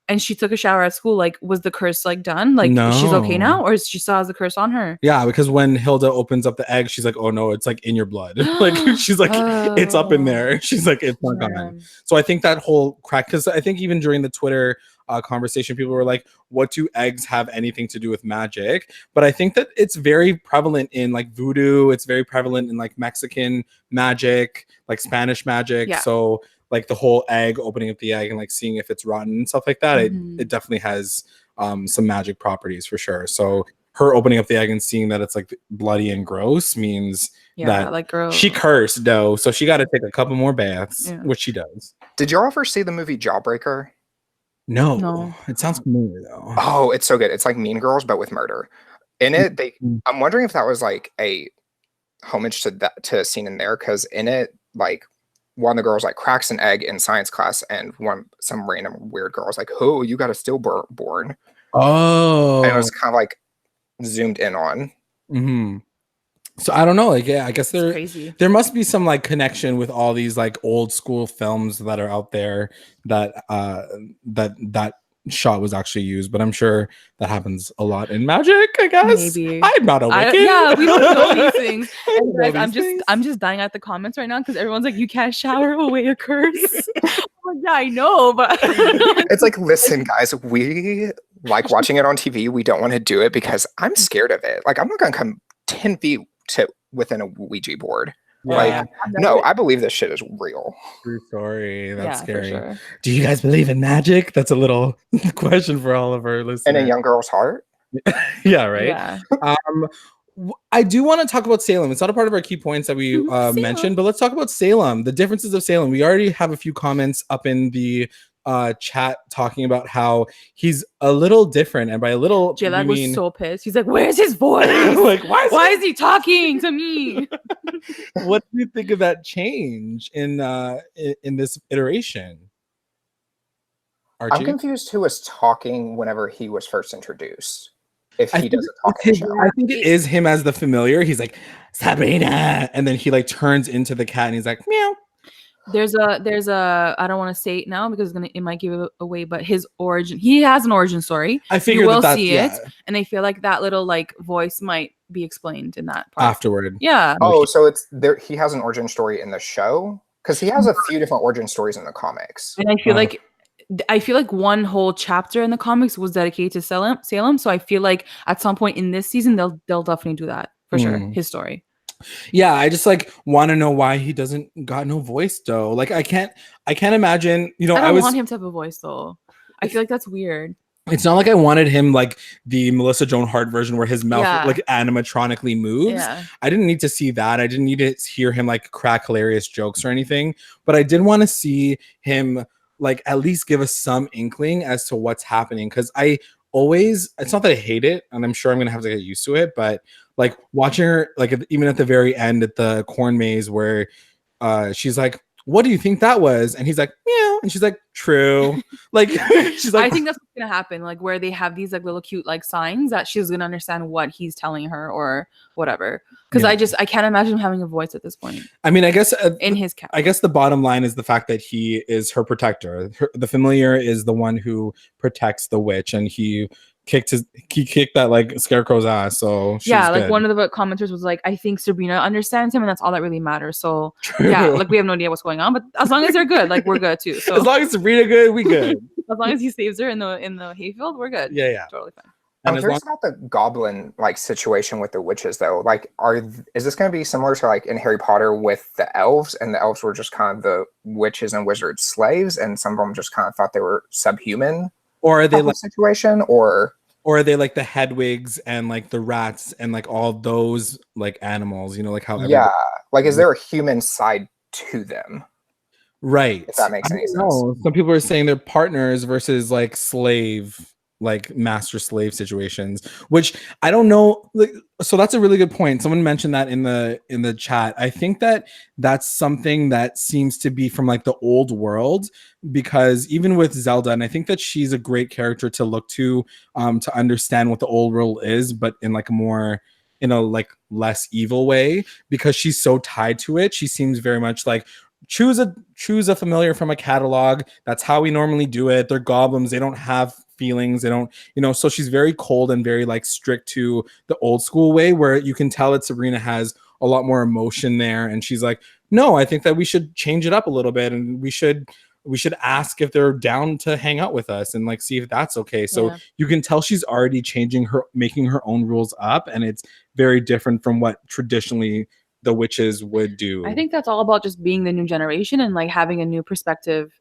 and she took a shower at school, like, was the curse like done? Like, she's okay now, or she still has the curse on her? Yeah, because when Hilda opens up the egg, she's like, oh no, it's like in your blood. Like she's like, it's up in there. She's like, it's not gone. So I think that whole crack, because I think even during the Twitter conversation, people were like, what do eggs have anything to do with magic? But I think that it's very prevalent in like voodoo. It's very prevalent in like Mexican magic, like Spanish magic. Yeah. So like the whole egg, opening up the egg and like seeing if it's rotten and stuff like that, it definitely has some magic properties for sure. So her opening up the egg and seeing that it's like bloody and gross means that like gross. She cursed though, so she got to take a couple more baths, which she does. Did you ever see the movie Jawbreaker? No. It sounds familiar though. Oh, it's so good. It's like Mean Girls, but with murder. In it, I'm wondering if that was like a homage to a scene in there, because in it, like, one of the girls like cracks an egg in science class, and some random weird girl's like, "Oh, you got a stillborn," Oh. And it was kind of like zoomed in on. Mm-hmm. So I don't know, like, yeah, I guess crazy. there must be some like connection with all these like old school films that are out there that that shot was actually used, but I'm sure that happens a lot in magic, I guess. Maybe. I'm not a Wiccan. Yeah, we don't know these things. I And don't know guys, these things. I'm just dying at the comments right now because everyone's like, you can't shower away a curse. I'm like, yeah, I know, but It's like, listen, guys, we like watching it on TV. We don't want to do it because I'm scared of it. Like, I'm not gonna come 10 feet to within a Ouija board. Yeah. Like, no, I believe this shit is real. True story. That's yeah, scary. for sure. Do you guys believe in magic? That's a little question for all of our listeners. In a young girl's heart. Yeah, right. Yeah. I do want to talk about Salem. It's not a part of our key points that we mentioned, but let's talk about Salem. The differences of Salem. We already have a few comments up in the chat talking about how he's a little different, and by a little, J-Lag was so pissed. He's like, "Where's his voice? Like, why is he talking to me?" What do you think of that change in this iteration? Archie? I'm confused who was talking whenever he was first introduced. If he doesn't talk in the show. I think it is him as the familiar. He's like, Sabrina, and then he like turns into the cat and he's like, meow. There's a I don't want to say it now because it might give it away, but his origin, he has an origin story. I figured you will that's, see yeah. it, and I feel like that little like voice might be explained in that part afterward. Yeah. Oh, so it's there. He has an origin story in the show because he has a few different origin stories in the comics. And I feel like one whole chapter in the comics was dedicated to Salem. So I feel like at some point in this season they'll definitely do that for sure. His story. Yeah, I just like want to know why he doesn't got no voice though. Like I can't imagine, you know, I want him to have a voice though. I feel like that's weird. It's not like I wanted him like the Melissa Joan Hart version where his mouth like animatronically moves. Yeah. I didn't need to see that. I didn't need to hear him like crack hilarious jokes or anything, but I did want to see him like at least give us some inkling as to what's happening, because I always, it's not that I hate it, and I'm sure I'm gonna have to get used to it, but like watching her like even at the very end at the corn maze where she's like, what do you think that was? And he's like, meow. And she's like, true. Like, she's like, I think that's what's gonna happen. Like where they have these like little cute like signs that she's gonna understand what he's telling her or whatever. Because I can't imagine him having a voice at this point. I mean, I guess in his cap. I guess the bottom line is the fact that he is her protector. The familiar is the one who protects the witch, and he kicked that like scarecrow's ass. So yeah, like good. one of the commenters was like, I think Sabrina understands him, and that's all that really matters. So yeah, like we have no idea what's going on, but as long as they're good, like we're good too. So as long as Sabrina good, we good. As long as he saves her in the hayfield, we're good. Yeah, totally fine. I'm curious about the goblin like situation with the witches though. Like, is this going to be similar to like in Harry Potter with the elves, and the elves were just kind of the witches and wizards slaves, and some of them just kind of thought they were subhuman? Or are they like situation, or are they like the Hedwigs and like the rats and like all those like animals? You know, like how like is there a human side to them? Right. If that makes any sense. Some people are saying they're partners versus like master slave situations, which I don't know. Like, so that's a really good point. Someone mentioned that in the chat. I think that that's something that seems to be from like the old world, because even with Zelda, and I think that she's a great character to look to understand what the old world is, but in like a more, in a like less evil way, because she's so tied to it. She seems very much like, choose a familiar from a catalog. That's how we normally do it. They're goblins. They don't have feelings. They don't, you know, so she's very cold and very like strict to the old school way, where you can tell that Sabrina has a lot more emotion there. And she's like, no, I think that we should change it up a little bit, and we should ask if they're down to hang out with us and like see if that's okay. So you can tell she's already making her own rules up, and it's very different from what traditionally the witches would do. I think that's all about just being the new generation and like having a new perspective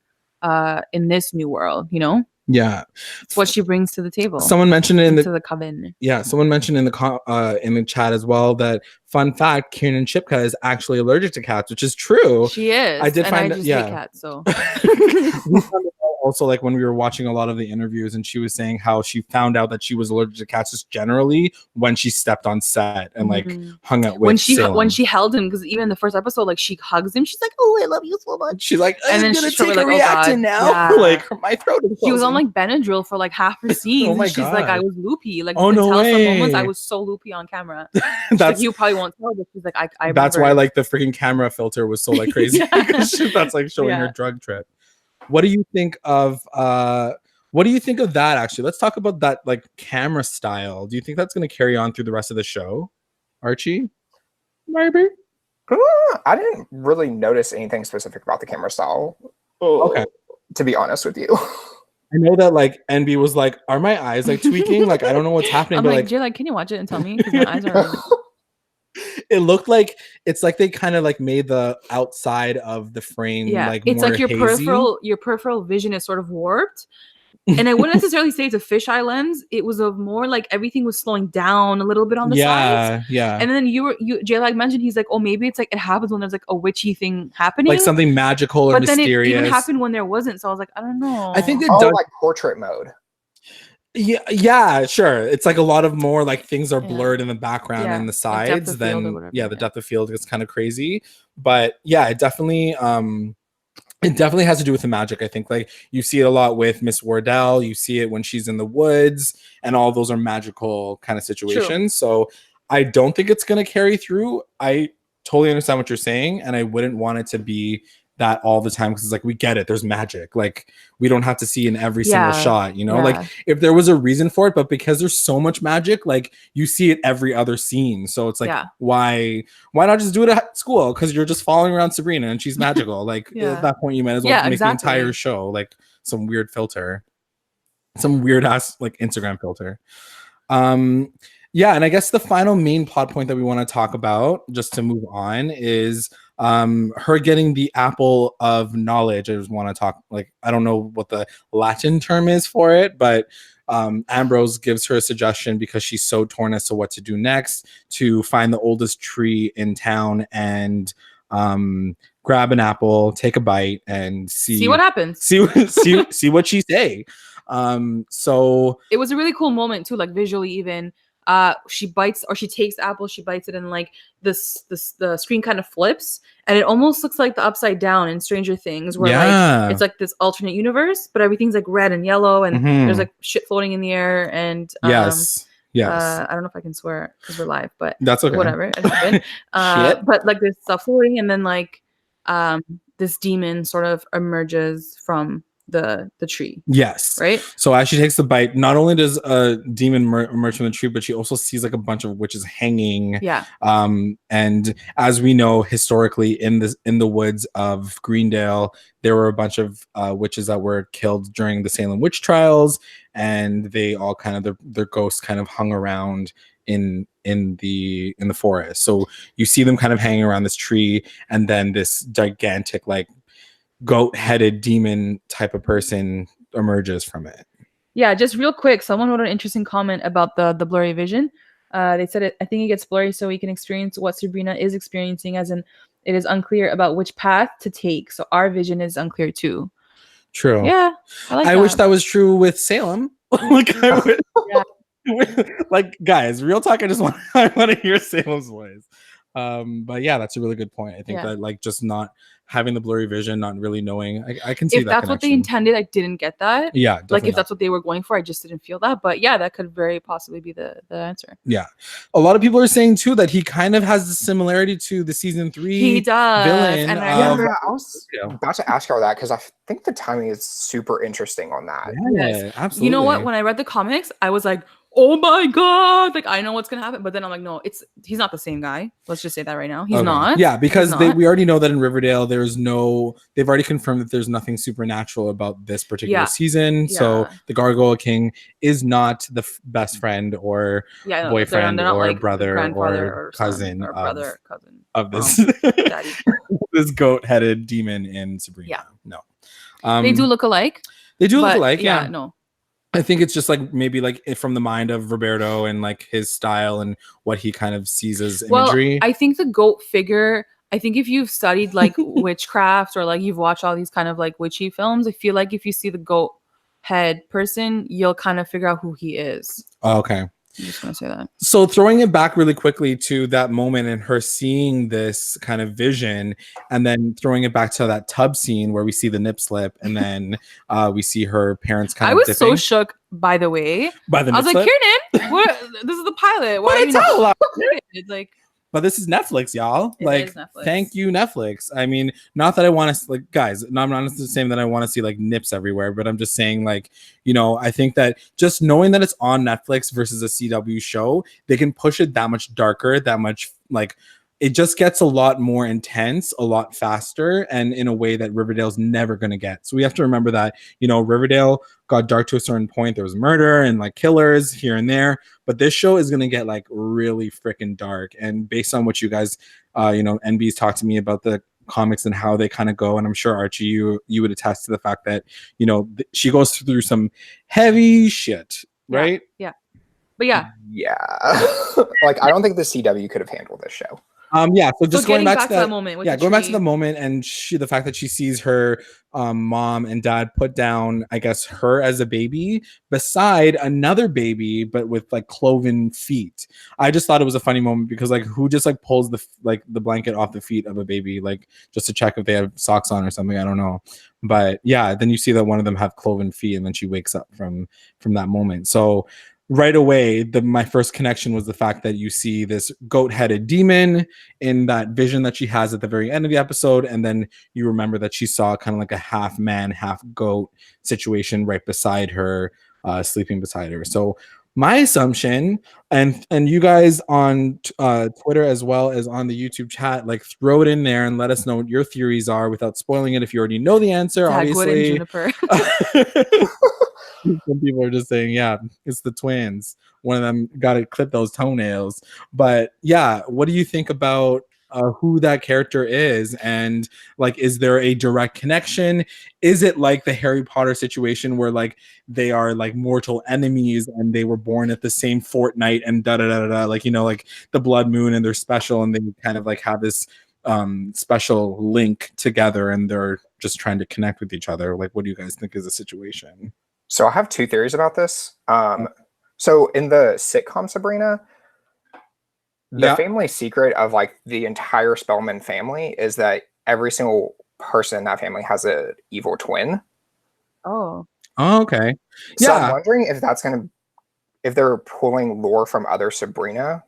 in this new world, you know? Yeah. It's what she brings to the table. Someone mentioned it to the coven. Yeah, someone mentioned in the chat as well that fun fact, Kiernan Shipka is actually allergic to cats, which is true. She is. I did and find I just yeah. hate cats, so. We found it out also, like when we were watching a lot of the interviews, and she was saying how she found out that she was allergic to cats just generally when she stepped on set and like hung out with Salem. When she held him, because even in the first episode, like she hugs him, she's like, "Oh, I love you so much." She's like, I'm and then gonna she's take a like, reactant now. Yeah. Like my throat is he was on closing. like Benadryl for like half her scenes. Oh my and she's like, I God. was loopy. Like, Oh, you could no tell some moments I way. was so loopy on camera. She's like, That's you probably won't tell, but she's like, I that's why remember. like the freaking camera filter was so like crazy. Yeah. Because that's like showing her drug trip. What do you think of that actually? Let's talk about that like camera style. Do you think that's going to carry on through the rest of the show, Archie? Maybe. I didn't really notice anything specific about the camera style. Okay. To be honest with you. I know that like NB was like, are my eyes like tweaking? Like I don't know what's happening. I'm but like, Jay, like, can you watch it and tell me? Because my eyes are. It looked like it's like they kind of like made the outside of the frame like it's more like your hazy. peripheral vision is sort of warped. And I wouldn't necessarily say it's a fisheye lens. It was a more like everything was slowing down a little bit on the sides. Yeah. And then Jay like mentioned, he's like, oh, maybe it's like it happens when there's like a witchy thing happening, like something magical or but mysterious. then it even happened when there wasn't. So I was like, I don't know. I think it does does like portrait mode. Yeah, sure. It's like a lot of more like things are blurred in the background and the sides. Like Then the depth of field is kind of crazy. But yeah, it definitely has to do with the magic. I think like you see it a lot with Miss Wardell. You see it when she's in the woods, and all those are magical kind of situations. True. So I don't think it's going to carry through. I totally understand what you're saying, and I wouldn't want it to be that all the time, because it's like we get it, there's magic, like we don't have to see in every single shot, you know. Like if there was a reason for it, but because there's so much magic, like you see it every other scene, so it's like why not just do it at school? Because you're just following around Sabrina and she's magical. Like at that point you might as well make the entire show like some weird filter, some weird ass like Instagram filter. And I guess the final main plot point that we want to talk about, just to move on, is her getting the apple of knowledge. I just want to talk, like, I don't know what the Latin term is for it, but Ambrose gives her a suggestion because she's so torn as to what to do next, to find the oldest tree in town and grab an apple, take a bite, and see what happens. See what she say. So it was a really cool moment too, like visually even. She bites, or she takes apple, she bites it, and like the screen kind of flips, and it almost looks like the Upside Down in Stranger Things, where like it's like this alternate universe, but everything's like red and yellow, and there's like shit floating in the air, and yes. I don't know if I can swear because we're live, but that's okay. Whatever, it happened. But like there's stuff floating, and then like this demon sort of emerges from the tree. Yes. Right. So as she takes the bite, not only does a demon emerge from the tree, but she also sees like a bunch of witches hanging. Yeah. And as we know historically in the woods of Greendale, there were a bunch of witches that were killed during the Salem witch trials, and they all kind of their ghosts kind of hung around in the forest. So you see them kind of hanging around this tree, and then this gigantic like goat-headed demon type of person emerges from it. Yeah, just real quick, someone wrote an interesting comment about the blurry vision. They said I think it gets blurry so we can experience what Sabrina is experiencing, as in it is unclear about which path to take. So our vision is unclear too. True. Yeah, I wish that was true with Salem. Like I would, like guys, real talk. I want to hear Salem's voice. But yeah, that's a really good point. I think that like just not having the blurry vision, not really knowing, I can see if that's what they intended. I didn't get that. Yeah, like if that's what they were going for, I just didn't feel that. But yeah, that could very possibly be the answer. Yeah, a lot of people are saying too that he kind of has the similarity to the season 3 he does villain. And I was about to ask you all that, because I think the timing is super interesting on that. Yeah, absolutely. You know what, when I read the comics, I was like, oh my god, like I know what's gonna happen, but then I'm like, no, he's not the same guy. Let's just say that right now. He's not. Yeah, because we already know that in Riverdale they've already confirmed that there's nothing supernatural about this particular season. So the Gargoyle King is not the best friend or boyfriend or like brother or cousin of this daddy. this goat-headed demon in Sabrina. No. They do look alike. They do look alike, yeah. No. I think it's just like maybe like from the mind of Roberto and like his style and what he kind of sees as Well, imagery. I think the goat figure, I think if you've studied like witchcraft or like you've watched all these kind of like witchy films, I feel like if you see the goat head person, you'll kind of figure out who he is. Oh, okay. I'm just gonna say that. So throwing it back really quickly to that moment and her seeing this kind of vision, and then throwing it back to that tub scene where we see the nip slip, and then we see her parents kind I of was so dipping shook, by the way. by the I was nip like, slip. Kiernan, what? This is the pilot. Why But are you it's not all excited? Like, But this is Netflix, y'all. it Like, is Netflix. thank you, Netflix. I mean, not that I want to, like, guys, no, I'm not saying that I want to see, like, nips everywhere, but I'm just saying, like, you know, I think that just knowing that it's on Netflix versus a CW show, they can push it that much darker, that much, like, it just gets a lot more intense, a lot faster, and in a way that Riverdale's never going to get. So we have to remember that, you know, Riverdale got dark to a certain point. There was murder and, like, killers here and there. But this show is going to get like really freaking dark. And based on what you guys, you know, NB's talked to me about the comics and how they kind of go. And I'm sure Archie, you would attest to the fact that, you know, she goes through some heavy shit, right? Yeah. But yeah. Yeah. Like, I don't think the CW could have handled this show. Yeah, so just going back to that moment with yeah, the going back to tree. the moment and the fact that she sees her mom and dad put down, I guess, her as a baby beside another baby, but with like cloven feet. I just thought it was a funny moment because like who just like pulls the blanket off the feet of a baby like just to check if they have socks on or something. I don't know, but yeah, then you see that one of them have cloven feet, and then she wakes up from that moment. So right away, my first connection was the fact that you see this goat-headed demon in that vision that she has at the very end of the episode, and then you remember that she saw kind of like a half man, half goat situation right beside her, sleeping beside her. So my assumption, and you guys on Twitter as well as on the YouTube chat, like throw it in there and let us know what your theories are without spoiling it. If you already know the answer, Dagwood and obviously. Juniper. Some people are just saying, yeah, it's the twins. One of them got to clip those toenails. But yeah, what do you think about who that character is? And like, is there a direct connection? Is it like the Harry Potter situation where like they are like mortal enemies and they were born at the same fortnight and da da da da, like, you know, like the blood moon, and they're special and they kind of like have this special link together and they're just trying to connect with each other? Like, what do you guys think is the situation? So I have two theories about this. So in the sitcom Sabrina, the family secret of like the entire Spellman family is that every single person in that family has an evil twin. Oh, okay. So I'm wondering if if they're pulling lore from other Sabrina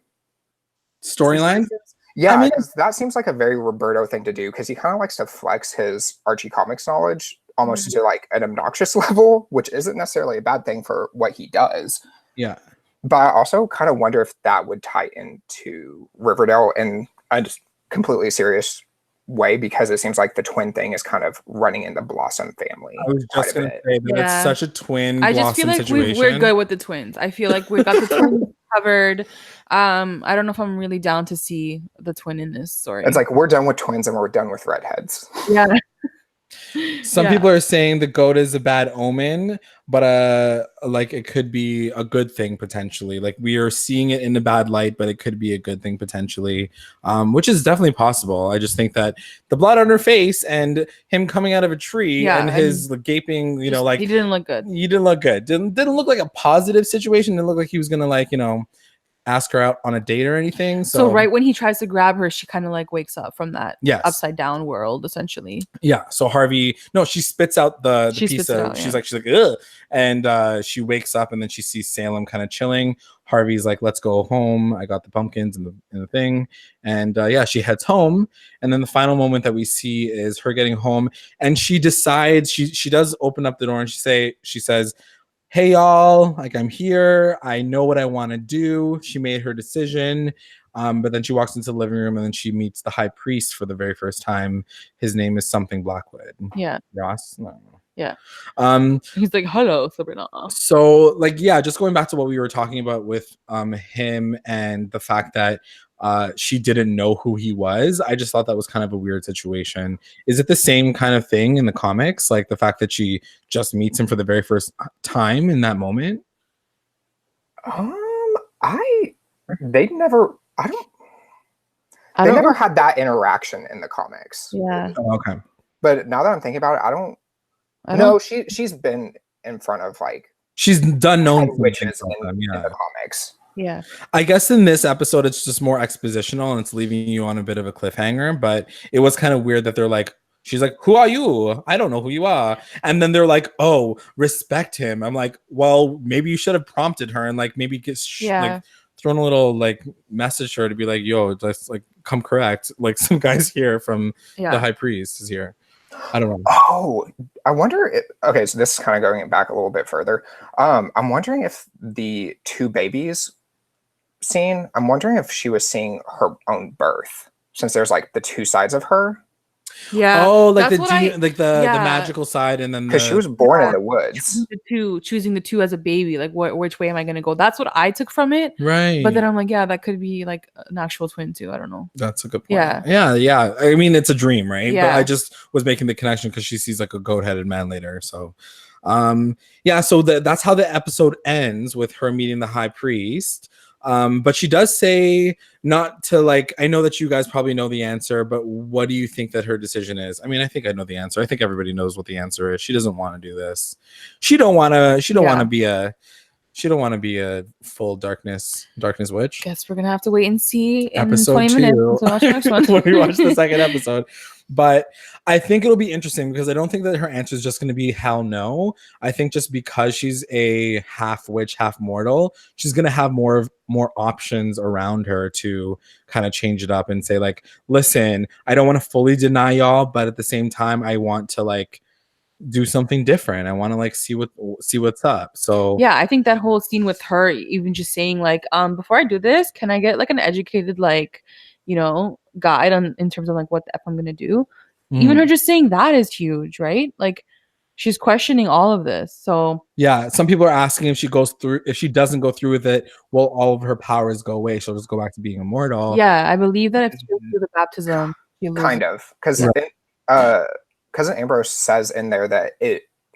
storylines. Yeah, I mean, that seems like a very Roberto thing to do because he kind of likes to flex his Archie comics knowledge almost to like an obnoxious level, which isn't necessarily a bad thing for what he does. Yeah. But I also kind of wonder if that would tie into Riverdale in a completely serious way, because it seems like the twin thing is kind of running in the Blossom family. I was just going to say that it's such a twin I Blossom just feel like situation. we're good with the twins. I feel like we've got the twins covered. I don't know if I'm really down to see the twin in this story. It's like we're done with twins and we're done with redheads. Yeah. Some people are saying the goat is a bad omen, but like it could be a good thing potentially. Like we are seeing it in a bad light, but it could be a good thing potentially, which is definitely possible. I just think that the blood on her face and him coming out of a tree and his gaping, you know, like he didn't look good. He didn't look good. Didn't look like a positive situation. Didn't look like he was gonna, like, you know, ask her out on a date or anything. So right when he tries to grab her, she kind of like wakes up from that upside down world, essentially. Yeah. So Harvey, no, she spits out the piece of, she's like, ugh. And she wakes up and then she sees Salem kind of chilling. Harvey's like, let's go home. I got the pumpkins and the thing. And yeah, she heads home. And then the final moment that we see is her getting home. And she decides, she does open up the door and she says, hey y'all, like I'm here. I know what I want to do. She made her decision. But then she walks into the living room and then she meets the high priest for the very first time. His name is something Blackwood. Yeah. Ross? No. Yeah. Um, He's like, hello, Sabrina. so like, yeah, just going back to what we were talking about with him and the fact that she didn't know who he was. I just thought that was kind of a weird situation. Is it the same kind of thing in the comics? Like the fact that she just meets him for the very first time in that moment? They never had that interaction in the comics. Yeah. Oh, okay. But now that I'm thinking about it, I don't know. She's been in front of like she's done known witches in the comics. Yeah. I guess in this episode it's just more expositional and it's leaving you on a bit of a cliffhanger, but it was kind of weird that they're like, she's like, who are you? I don't know who you are. And then they're like, oh, respect him. I'm like, well, maybe you should have prompted her and like maybe get like thrown a little like message to her to be like, yo, let's like come correct. Like some guys here from the high priest is here. I don't know. Oh, I wonder if, okay, so this is kind of going back a little bit further. I'm wondering if the two babies scene, I'm wondering if she was seeing her own birth, since there's like the two sides of her. Yeah. Oh, like the magical side, and then because she was born in the woods. Choosing the two as a baby, like which way am I going to go? That's what I took from it. Right. But then I'm like, yeah, that could be like an actual twin too. I don't know. That's a good point. Yeah. I mean, it's a dream, right? Yeah. But I just was making the connection because she sees like a goat-headed man later. So, so that's how the episode ends, with her meeting the high priest. But she does say not to like, I know that you guys probably know the answer, but what do you think that her decision is? I mean, I think I know the answer. I think everybody knows what the answer is. She doesn't want to do this. She don't want to be a full darkness witch. Guess we're going to have to wait and see in episode 20 minutes watch next one. When we watch the second episode. But I think it'll be interesting because I don't think that her answer is just going to be hell no. I think just because she's a half witch, half mortal, she's going to have more options around her to kind of change it up and say like, listen, I don't want to fully deny y'all, but at the same time, I want to like do something different. I want to like see what's up. So yeah, I think that whole scene with her even just saying like, before I do this, can I get like an educated like, guide in terms of like what the F I'm gonna do? Even her just saying that is huge, right? Like she's questioning all of this. So yeah, some people are asking if she doesn't go through with it, will all of her powers go away? She'll just go back to being immortal. Yeah, I believe that if she goes through the baptism, kind of, because Cousin Ambrose says in there that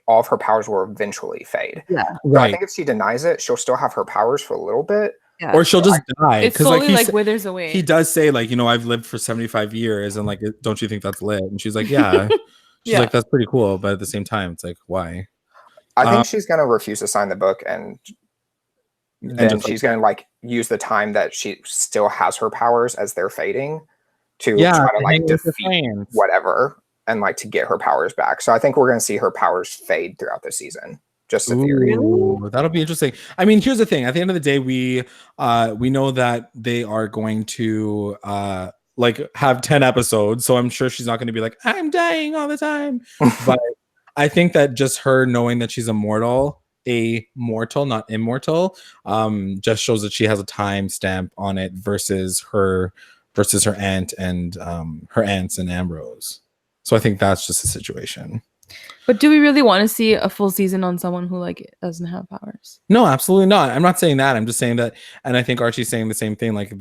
all of her powers will eventually fade. Yeah, right. I think if she denies it, she'll still have her powers for a little bit. Yeah. Or she'll just die. It slowly like withers away. He does say like, I've lived for 75 years and like, don't you think that's lit? And she's like, yeah. She's like, that's pretty cool. But at the same time, it's like, why? I think she's going to refuse to sign the book and then she's going to like use the time that she still has her powers as they're fading to try to like defeat whatever and like to get her powers back. So I think we're going to see her powers fade throughout the season. Just a theory. Ooh, that'll be interesting. I mean, here's the thing. At the end of the day, we know that they are going to like have 10 episodes. So I'm sure she's not going to be like, I'm dying all the time. But I think that just her knowing that she's a mortal, not immortal, just shows that she has a time stamp on it versus her aunt and her aunts and Ambrose. So I think that's just a situation. But do we really want to see a full season on someone who like doesn't have powers? No, absolutely not. I'm not saying that. I'm just saying that, and I think Archie's saying the same thing. Like,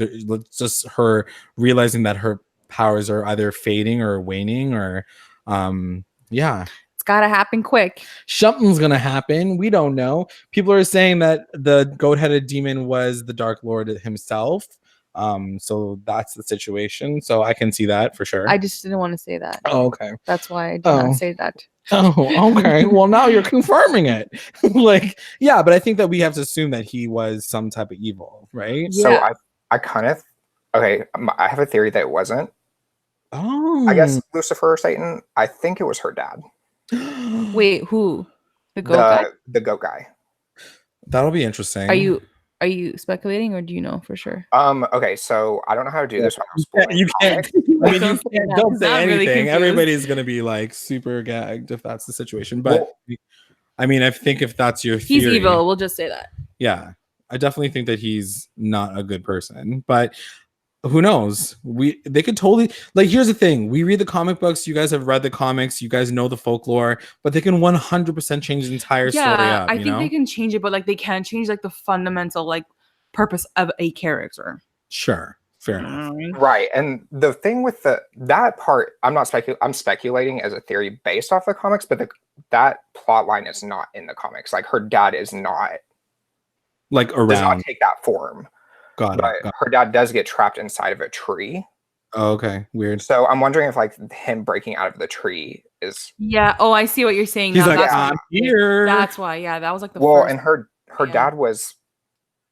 just her realizing that her powers are either fading or waning, or, it's gotta happen quick. Something's gonna happen. We don't know. People are saying that the goat-headed demon was the Dark Lord himself. So that's the situation. So I can see that for sure. I just didn't want to say that. Oh, okay. That's why I did not say that. Oh, okay. Well, now you're confirming it. Like, yeah, but I think that we have to assume that he was some type of evil, right? Yeah. So I kind of, I have a theory that it wasn't. Oh. I guess Lucifer or Satan, I think it was her dad. Wait, who? The goat guy? The goat guy. That'll be interesting. Are you speculating or do you know for sure? Okay, so I don't know how to do this. You can't. I mean, don't say anything. Really everybody's gonna be like super gagged if that's the situation. But I mean, I think if that's your theory, he's evil. We'll just say that. Yeah, I definitely think that he's not a good person. But Who knows? They could totally like. Here's the thing: we read the comic books. You guys have read the comics. You guys know the folklore, but they can 100% change the entire story Yeah, up. I You think they know? can change it, but like they can't change like the fundamental like purpose of a character. Sure, fair enough. Right. And the thing with that part, I'm speculating as a theory based off the comics, but that plot line is not in the comics. Like her dad is not Like does not around. take that form. Got But it. Got her dad does get trapped inside of a tree. Oh, okay, weird. So I'm wondering if like him breaking out of the tree is Yeah. Oh, I see what you're saying He's now. like, That's I'm why. here. That's why. Yeah, that was like the well, first. and her Yeah. dad was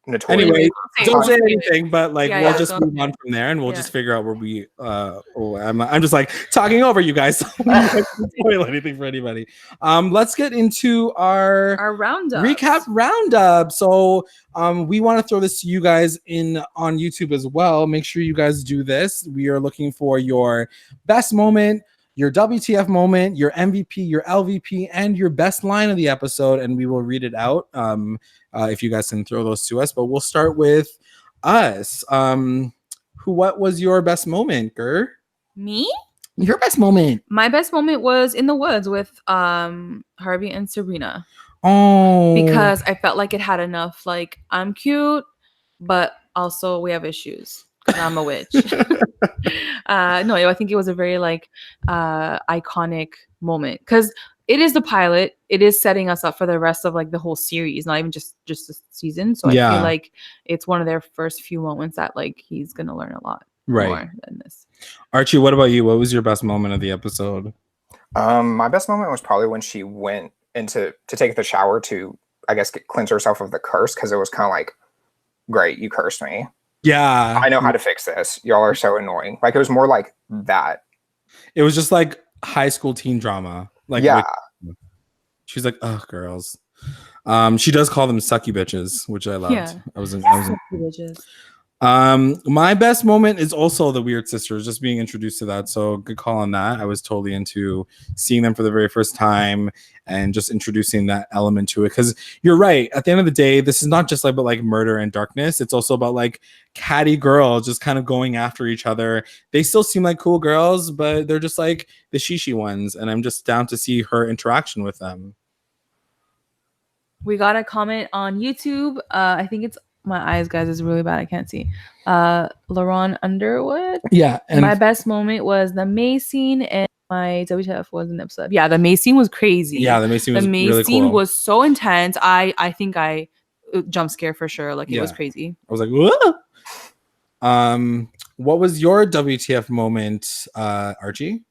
notorious. Anyway, Say don't it. say anything, but like Yeah, we'll yeah, just don't move say on it. from there, and we'll Yeah. just figure out where we. I'm just like talking over you guys. So we don't spoil anything for anybody. Let's get into Our roundup. recap roundup. So we want to throw this to you guys in on YouTube as well. Make sure you guys do this. We are looking for your best moment, your WTF moment, your MVP, your LVP, and your best line of the episode, and we will read it out. If you guys can throw those to us, but we'll start with us. What was your best moment, Ger? Me? Your best moment. My best moment was in the woods with Harvey and Sabrina. Oh, Because I felt like it had enough like I'm cute, but also we have issues. 'Cause I'm a witch. No, I think it was a very like iconic moment because it is the pilot. It is setting us up for the rest of like the whole series, not even just the season. So I Yeah. feel like it's one of their first few moments that like he's gonna learn a lot Right. more than this. Archie, what about you? What was your best moment of the episode? My best moment was probably when she went to take the shower to, I guess, cleanse herself of the curse, because it was kind of like, great, you cursed me. Yeah, I know how to fix this. Y'all are so annoying. Like it was more like that. it was just like high school teen drama. Like, Yeah. she's like, oh, girls. She does call them sucky bitches, which I loved. Yeah. I was Bitches. My best moment is also the Weird Sisters, just being introduced to that. So good call on that. I was totally into seeing them for the very first time and just introducing that element to it. Because you're right. At the end of the day, this is not just like about like murder and darkness. It's also about like catty girls just kind of going after each other. They still seem like cool girls, but they're just like the shishi ones. And I'm just down to see her interaction with them. We got a comment on YouTube. I think it's my eyes, guys, is really bad. I can't see. Lauren Underwood. Yeah. And my best moment was the May scene, and my WTF was an episode. Yeah, the May scene was crazy. yeah, the May scene was really scene cool. was so intense. I think I jump scare for sure. Like it was Yeah. crazy. I was like, whoa. What was your WTF moment, Archie?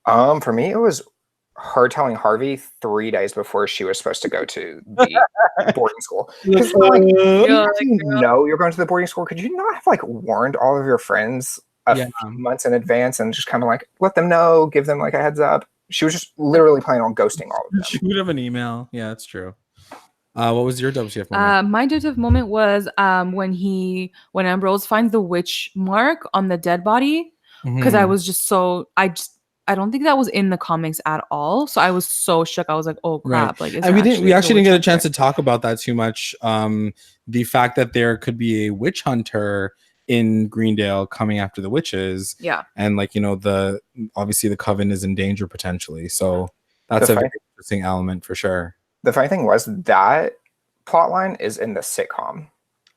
For me, it was her telling Harvey 3 days before she was supposed to go to the boarding school. Because like, you know you're going to the boarding school. Could you not have like warned all of your friends a few months in advance and just kind of like let them know, give them like a heads up? She was just literally planning on ghosting all of them. Shoot him an email. Yeah, that's true. What was your WTF moment? My WTF moment was when Ambrose finds the witch mark on the dead body, because I was just so I don't think that was in the comics at all. So I was so shook. I was like, oh crap. Right. Like, and we actually didn't get a chance to talk about that too much. The fact that there could be a witch hunter in Greendale coming after the witches. Yeah. And like, you know, obviously the coven is in danger potentially. So that's a very interesting element for sure. The funny thing was that plot line is in the sitcom.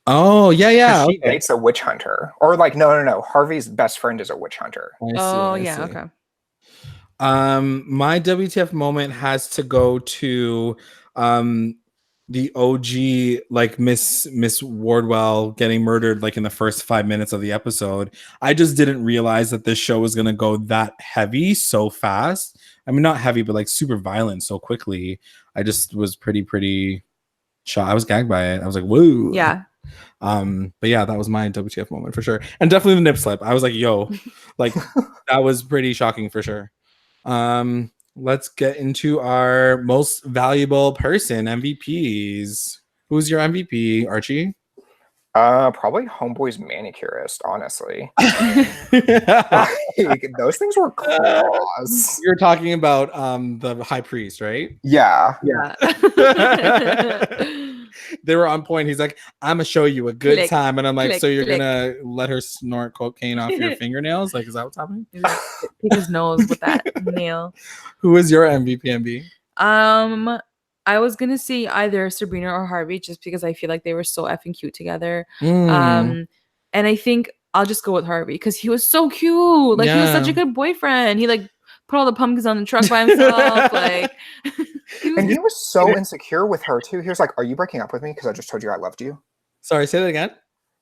Oh, yeah. She dates a witch hunter. Or like, no. Harvey's best friend is a witch hunter. I see. Okay. My WTF moment has to go to the OG, like Miss Wardwell getting murdered like in the first 5 minutes of the episode. I just didn't realize that this show was gonna go that heavy so fast. I mean, not heavy, but like super violent so quickly. I just was pretty shocked. I was gagged by it. I was like, whoa. Yeah. But yeah, that was my WTF moment for sure. And definitely the nip slip. I was like, yo, like that was pretty shocking for sure. Let's get into our most valuable person, MVPs. Who's your MVP, Archie? Probably Homeboy's manicurist, honestly. Like, those things were claws. You're talking about the high priest, right? Yeah. They were on point. He's like, I'm gonna show you a good Click, time, and I'm like, click, so you're click. gonna let her snort cocaine off your fingernails? Like, is that what's happening? He's like, pick his nose with that nail. Who is your MVP, MB? I was gonna say either Sabrina or Harvey, just because I feel like they were so effing cute together. Mm, And I think I'll just go with Harvey because he was so cute. Like he was such a good boyfriend. He like put all the pumpkins on the truck by himself. Like, And he was so insecure with her too. He was like, "Are you breaking up with me because I just told you I loved you?" Sorry, say that again.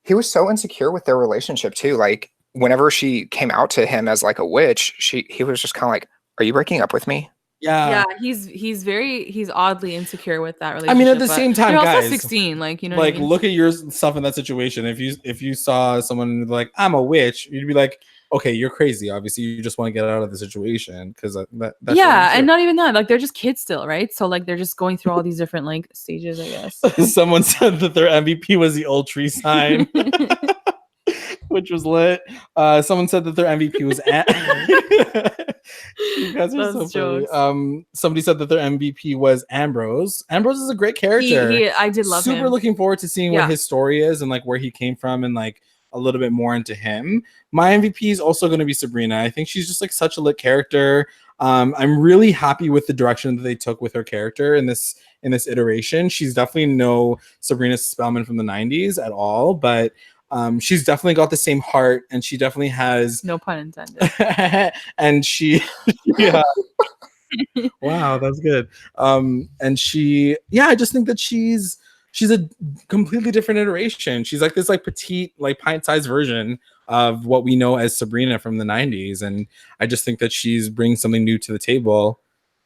He was so insecure with their relationship too. Like whenever she came out to him as like a witch, he was just kind of like, "Are you breaking up with me?" Yeah, he's oddly insecure with that relationship. I mean, at the same time, you're guys, also 16, like, you know, like what I mean? look at yourself in that situation. If you saw someone like, I'm a witch, you'd be like, okay, you're crazy. Obviously, you just want to get out of the situation because that's yeah, and not even that. Like they're just kids still, right? So like they're just going through all these different like stages, I guess. Someone said that their MVP was the old tree sign, which was lit. Someone said that their MVP was. You guys are so funny. Somebody said that their MVP was Ambrose. Ambrose is a great character. I did love him. Super looking forward to seeing what his story is and like where he came from and like a little bit more into him. My MVP is also going to be Sabrina. I think she's just like such a lit character. I'm really happy with the direction that they took with her character in this iteration. She's definitely no Sabrina Spellman from the 90s at all, but she's definitely got the same heart, and she definitely has no pun intended. and she yeah. Wow, that's good. And she, I just think that she's a completely different iteration. She's like this like petite, like pint-sized version of what we know as Sabrina from the 90s. And I just think that she's bringing something new to the table.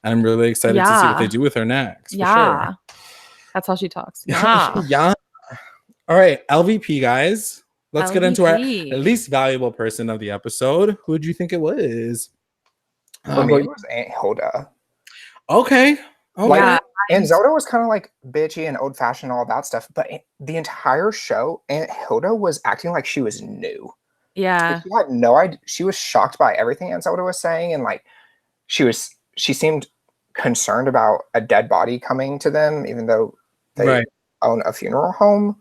And I'm really excited to see what they do with her next. For sure. That's how she talks. Yeah. Yeah. All right, LVP guys. Let's get into our least valuable person of the episode. Who do you think it was? For me, it was Aunt Hilda. Okay. Like, and Zelda was kind of like bitchy and old fashioned and all that stuff, but the entire show, Aunt Hilda was acting like she was new. Yeah. Like, she had no idea. She was shocked by everything Aunt Zelda was saying, and like she seemed concerned about a dead body coming to them, even though they own a funeral home.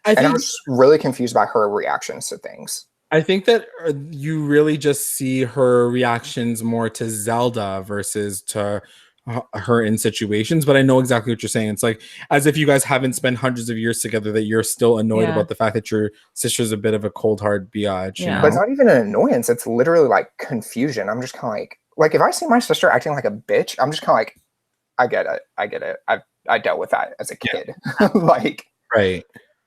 I was really confused by her reactions to things. I think that you really just see her reactions more to Zelda versus to her in situations, but I know exactly what you're saying. It's like as if you guys haven't spent hundreds of years together that you're still annoyed about the fact that your sister's a bit of a cold hard biatch. You know? But it's not even an annoyance. It's literally like confusion. I'm just kind of like if I see my sister acting like a bitch, I'm just kind of like, I get it. I dealt with that as a kid. Like, right.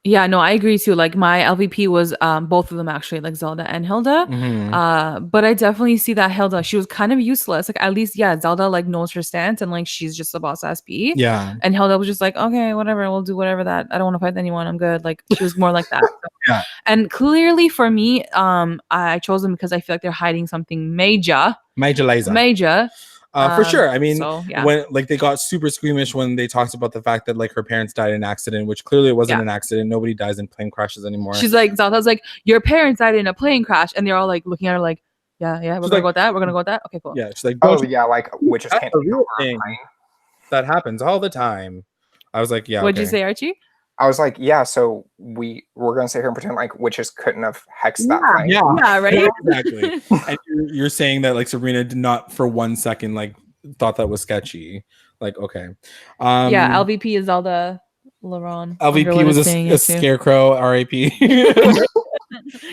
Yeah, no, I agree too. Like my LVP was both of them actually, like Zelda and Hilda. Mm-hmm. But I definitely see that Hilda, she was kind of useless. Like at least, Zelda like knows her stance and like she's just a boss ass B. Yeah. And Hilda was just like, okay, whatever, we'll do whatever that. I don't want to fight anyone. I'm good. Like she was more like that. Yeah. And clearly for me, I chose them because I feel like they're hiding something major. Major. For sure. I mean, when like they got super squeamish when they talked about the fact that like her parents died in an accident, which clearly it wasn't an accident. Nobody dies in plane crashes anymore. She's like, Zelda's like, your parents died in a plane crash, and they're all like looking at her like, we're gonna go with that. We're gonna go with that. Okay, cool. Yeah, she's like, like witches can't a real thing. That happens all the time. I was like, What'd you say, Archie? I was like, so we're gonna sit here and pretend like witches couldn't have hexed that plane. Yeah, right. Exactly. And you're saying that like Sabrina did not for 1 second like thought that was sketchy. Like, okay. LVP is Zelda Laron. LVP was a scarecrow, RAP.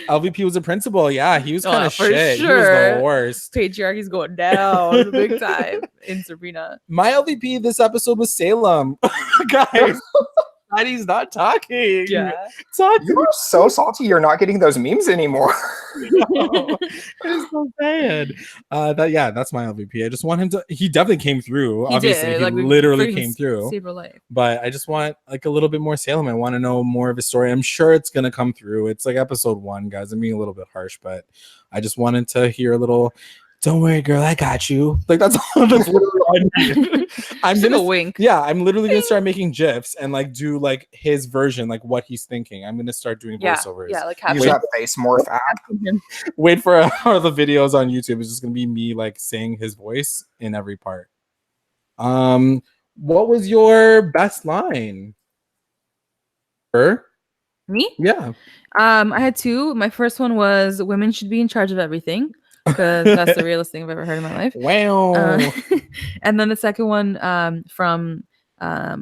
LVP was a principal. Yeah, he was kind of shit. Sure. He was the worst. Patriarchy's going down big time in Sabrina. My LVP this episode was Salem. Guys. He's not talking. You're so salty you're not getting those memes anymore. No, it's so bad. That's my LVP. I just want him to. He definitely came through. Obviously, he literally came through. But I just want like a little bit more Salem. I want to know more of his story. I'm sure it's gonna come through. It's like episode 1, guys. I'm being a little bit harsh, but I just wanted to hear a little. Don't worry, girl. I got you. Like that's literally all I need. I'm gonna wink. Yeah, I'm literally gonna start making gifs and like do like his version, like what he's thinking. I'm gonna start doing voiceovers. Yeah, like use that face morph app. Wait for the videos on YouTube. It's just gonna be me like saying his voice in every part. What was your best line? Her? Me? Yeah. I had two. My first one was women should be in charge of everything because that's the realest thing I've ever heard in my life. Wow. And then the second one from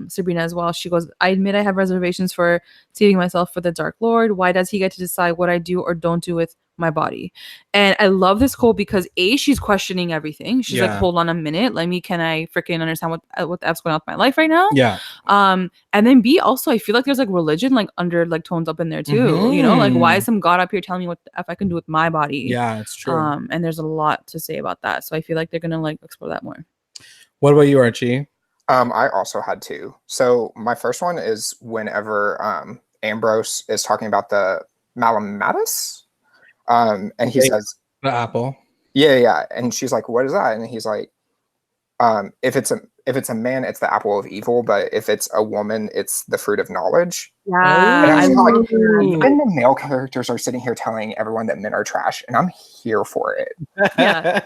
Sabrina as well. She goes, I admit I have reservations for saving myself for the Dark Lord. Why does he get to decide what I do or don't do with my body? And I love this quote because A, she's questioning everything. She's like, Yeah. hold on a minute. Can I freaking understand what the F's going on with my life right now? Yeah. And then B, also I feel like there's like religion like under like tones up in there too. You know, like why is some God up here telling me what the F I can do with my body? Yeah, it's true. And there's a lot to say about that. So I feel like they're gonna like explore that more. What about you, Archie? I also had two. So my first one is whenever Ambrose is talking about the Malamatus, and he says, The apple. yeah, and she's like, "What is that?" And he's like, if it's a man, it's the apple of evil, but if it's a woman, it's the fruit of knowledge." Yeah, And I was like, that. even the male characters are sitting here telling everyone that men are trash, and I'm here for it. Yeah.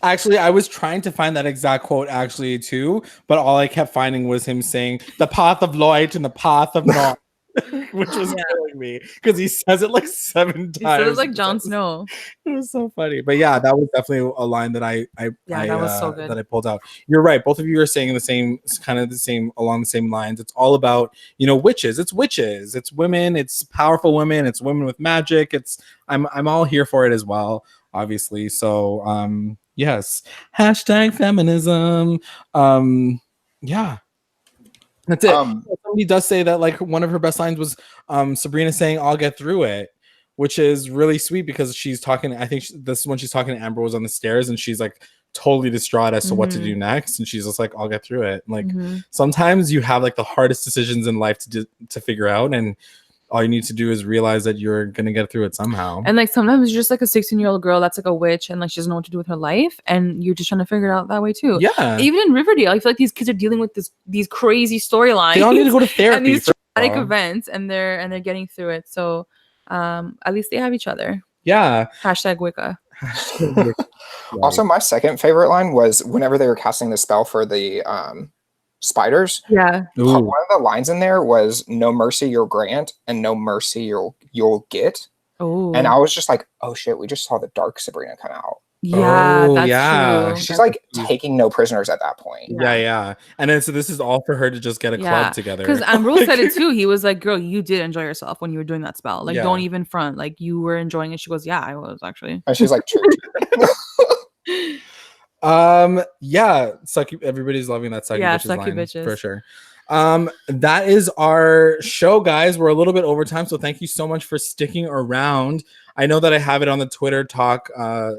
Actually, I was trying to find that exact quote actually too, but all I kept finding was him saying the path of light and the path of not, which was killing me because he says it like 7 times. He said it like Jon Snow. It was so funny, but yeah, that was definitely a line that that was so good that I pulled out. You're right. Both of you are saying the same, kind of the same, along the same lines. It's all about, you know, witches. It's witches. It's women. It's powerful women. It's women with magic. I'm all here for it as well, obviously. So yes, hashtag feminism. Yeah. That's it. Somebody does say that like one of her best lines was Sabrina saying, "I'll get through it," which is really sweet because she's talking. I think this is when she's talking to Ambrose on the stairs, and she's like totally distraught as to what to do next, and she's just like, "I'll get through it." Like sometimes you have like the hardest decisions in life to figure out, and all you need to do is realize that you're gonna get through it somehow. And like sometimes you're just like a 16-year-old girl that's like a witch and like she doesn't know what to do with her life, and you're just trying to figure it out that way too. Yeah. Even in Riverdale, I feel like these kids are dealing with these crazy storylines. They all need to go to therapy and these traumatic events, and they're getting through it. So at least they have each other. Yeah. Hashtag Wicca. Also, my second favorite line was whenever they were casting the spell for the spiders. Yeah. One of the lines in there was "No mercy you'll grant, and no mercy you'll get." Oh. And I was just like, "Oh shit, we just saw the dark Sabrina come out." Yeah, that's true. She's like taking no prisoners at that point. Yeah. And then so this is all for her to just get a club together. Because Ambrose said it too. He was like, "Girl, you did enjoy yourself when you were doing that spell. Like, don't even front. Like, you were enjoying it." She goes, "Yeah, I was actually." And she's like, "True." Yeah, sucky. Everybody's loving that sucky bitches sucky line bitches. for sure. That is our show, guys. We're a little bit over time, so thank you so much for sticking around. I know that I have it on the Twitter talk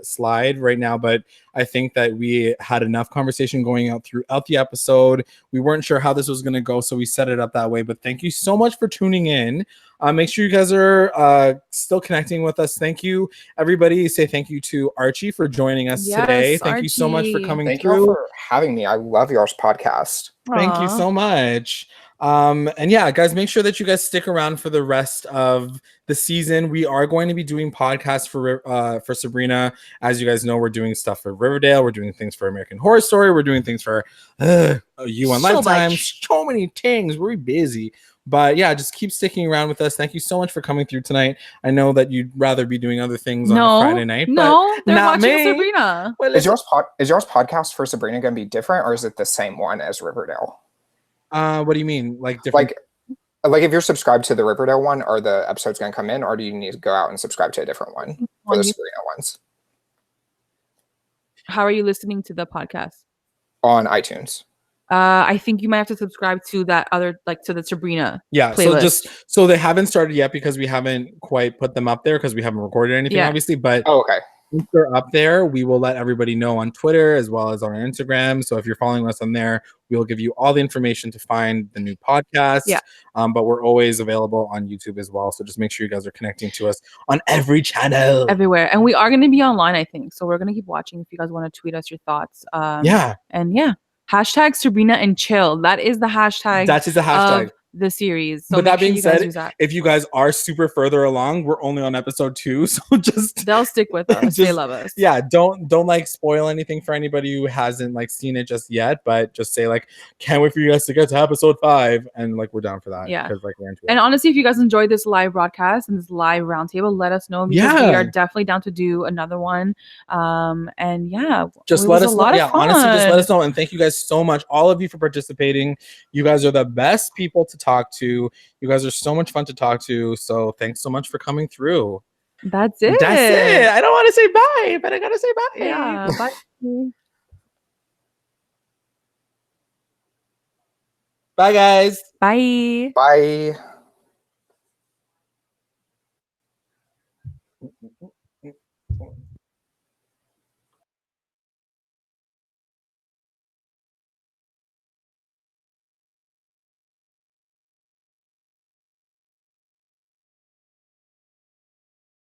slide right now, but I think that we had enough conversation going out throughout the episode. We weren't sure how this was going to go, so we set it up that way. But thank you so much for tuning in. Make sure you guys are still connecting with us. Thank you, everybody. Say thank you to Archie for joining us today. Thank you so much for coming Thank through. you for having me. I love y'all's podcast. Thank you so much. And yeah, guys, make sure that you guys stick around for the rest of the season. We are going to be doing podcasts for Sabrina. As you guys know, we're doing stuff for Riverdale. We're doing things for American Horror Story. We're doing things for You on Lifetime. So many things. We're busy. But yeah, just keep sticking around with us. Thank you so much for coming through tonight. I know that you'd rather be doing other things on a Friday night. No, but they're not watching me. Sabrina. Well, Is yours podcast for Sabrina going to be different, or is it the same one as Riverdale? What do you mean? Like different? Like if you're subscribed to the Riverdale one, are the episodes going to come in, or do you need to go out and subscribe to a different one for the Sabrina ones? How are you listening to the podcast? On iTunes. I think you might have to subscribe to that other, like to the Sabrina. Yeah. playlist. So they haven't started yet because we haven't quite put them up there because we haven't recorded anything, obviously. But okay. Once they're up there, we will let everybody know on Twitter as well as on our Instagram. So if you're following us on there, we'll give you all the information to find the new podcast. Yeah. But we're always available on YouTube as well. So just make sure you guys are connecting to us on every channel. Everywhere. And we are going to be online, I think. So we're going to keep watching if you guys want to tweet us your thoughts. Yeah. And yeah. Hashtag Sabrina and chill. That is the hashtag. That is the hashtag. the series. So But make that sure being you guys said, use that. if you guys are super further along, we're only on episode 2, so just They'll stick with us. They just love us. yeah, don't like spoil anything for anybody who hasn't like seen it just yet, but just say like, can't wait for you guys to get to episode 5, and like we're down for that Yeah. because like we're into And it. honestly, if you guys enjoyed this live broadcast and this live roundtable, let us know because we Yeah. are definitely down to do another one. And yeah, Just it let was us a know. lot of Yeah, fun. honestly, just let us know. And thank you guys so much, all of you, for participating. You guys are the best people to talk to. You guys are so much fun to talk to. So thanks so much for coming through. That's it. That's it. I don't want to say bye, but I gotta say bye. Yeah. Bye. Bye, guys. Bye. Bye.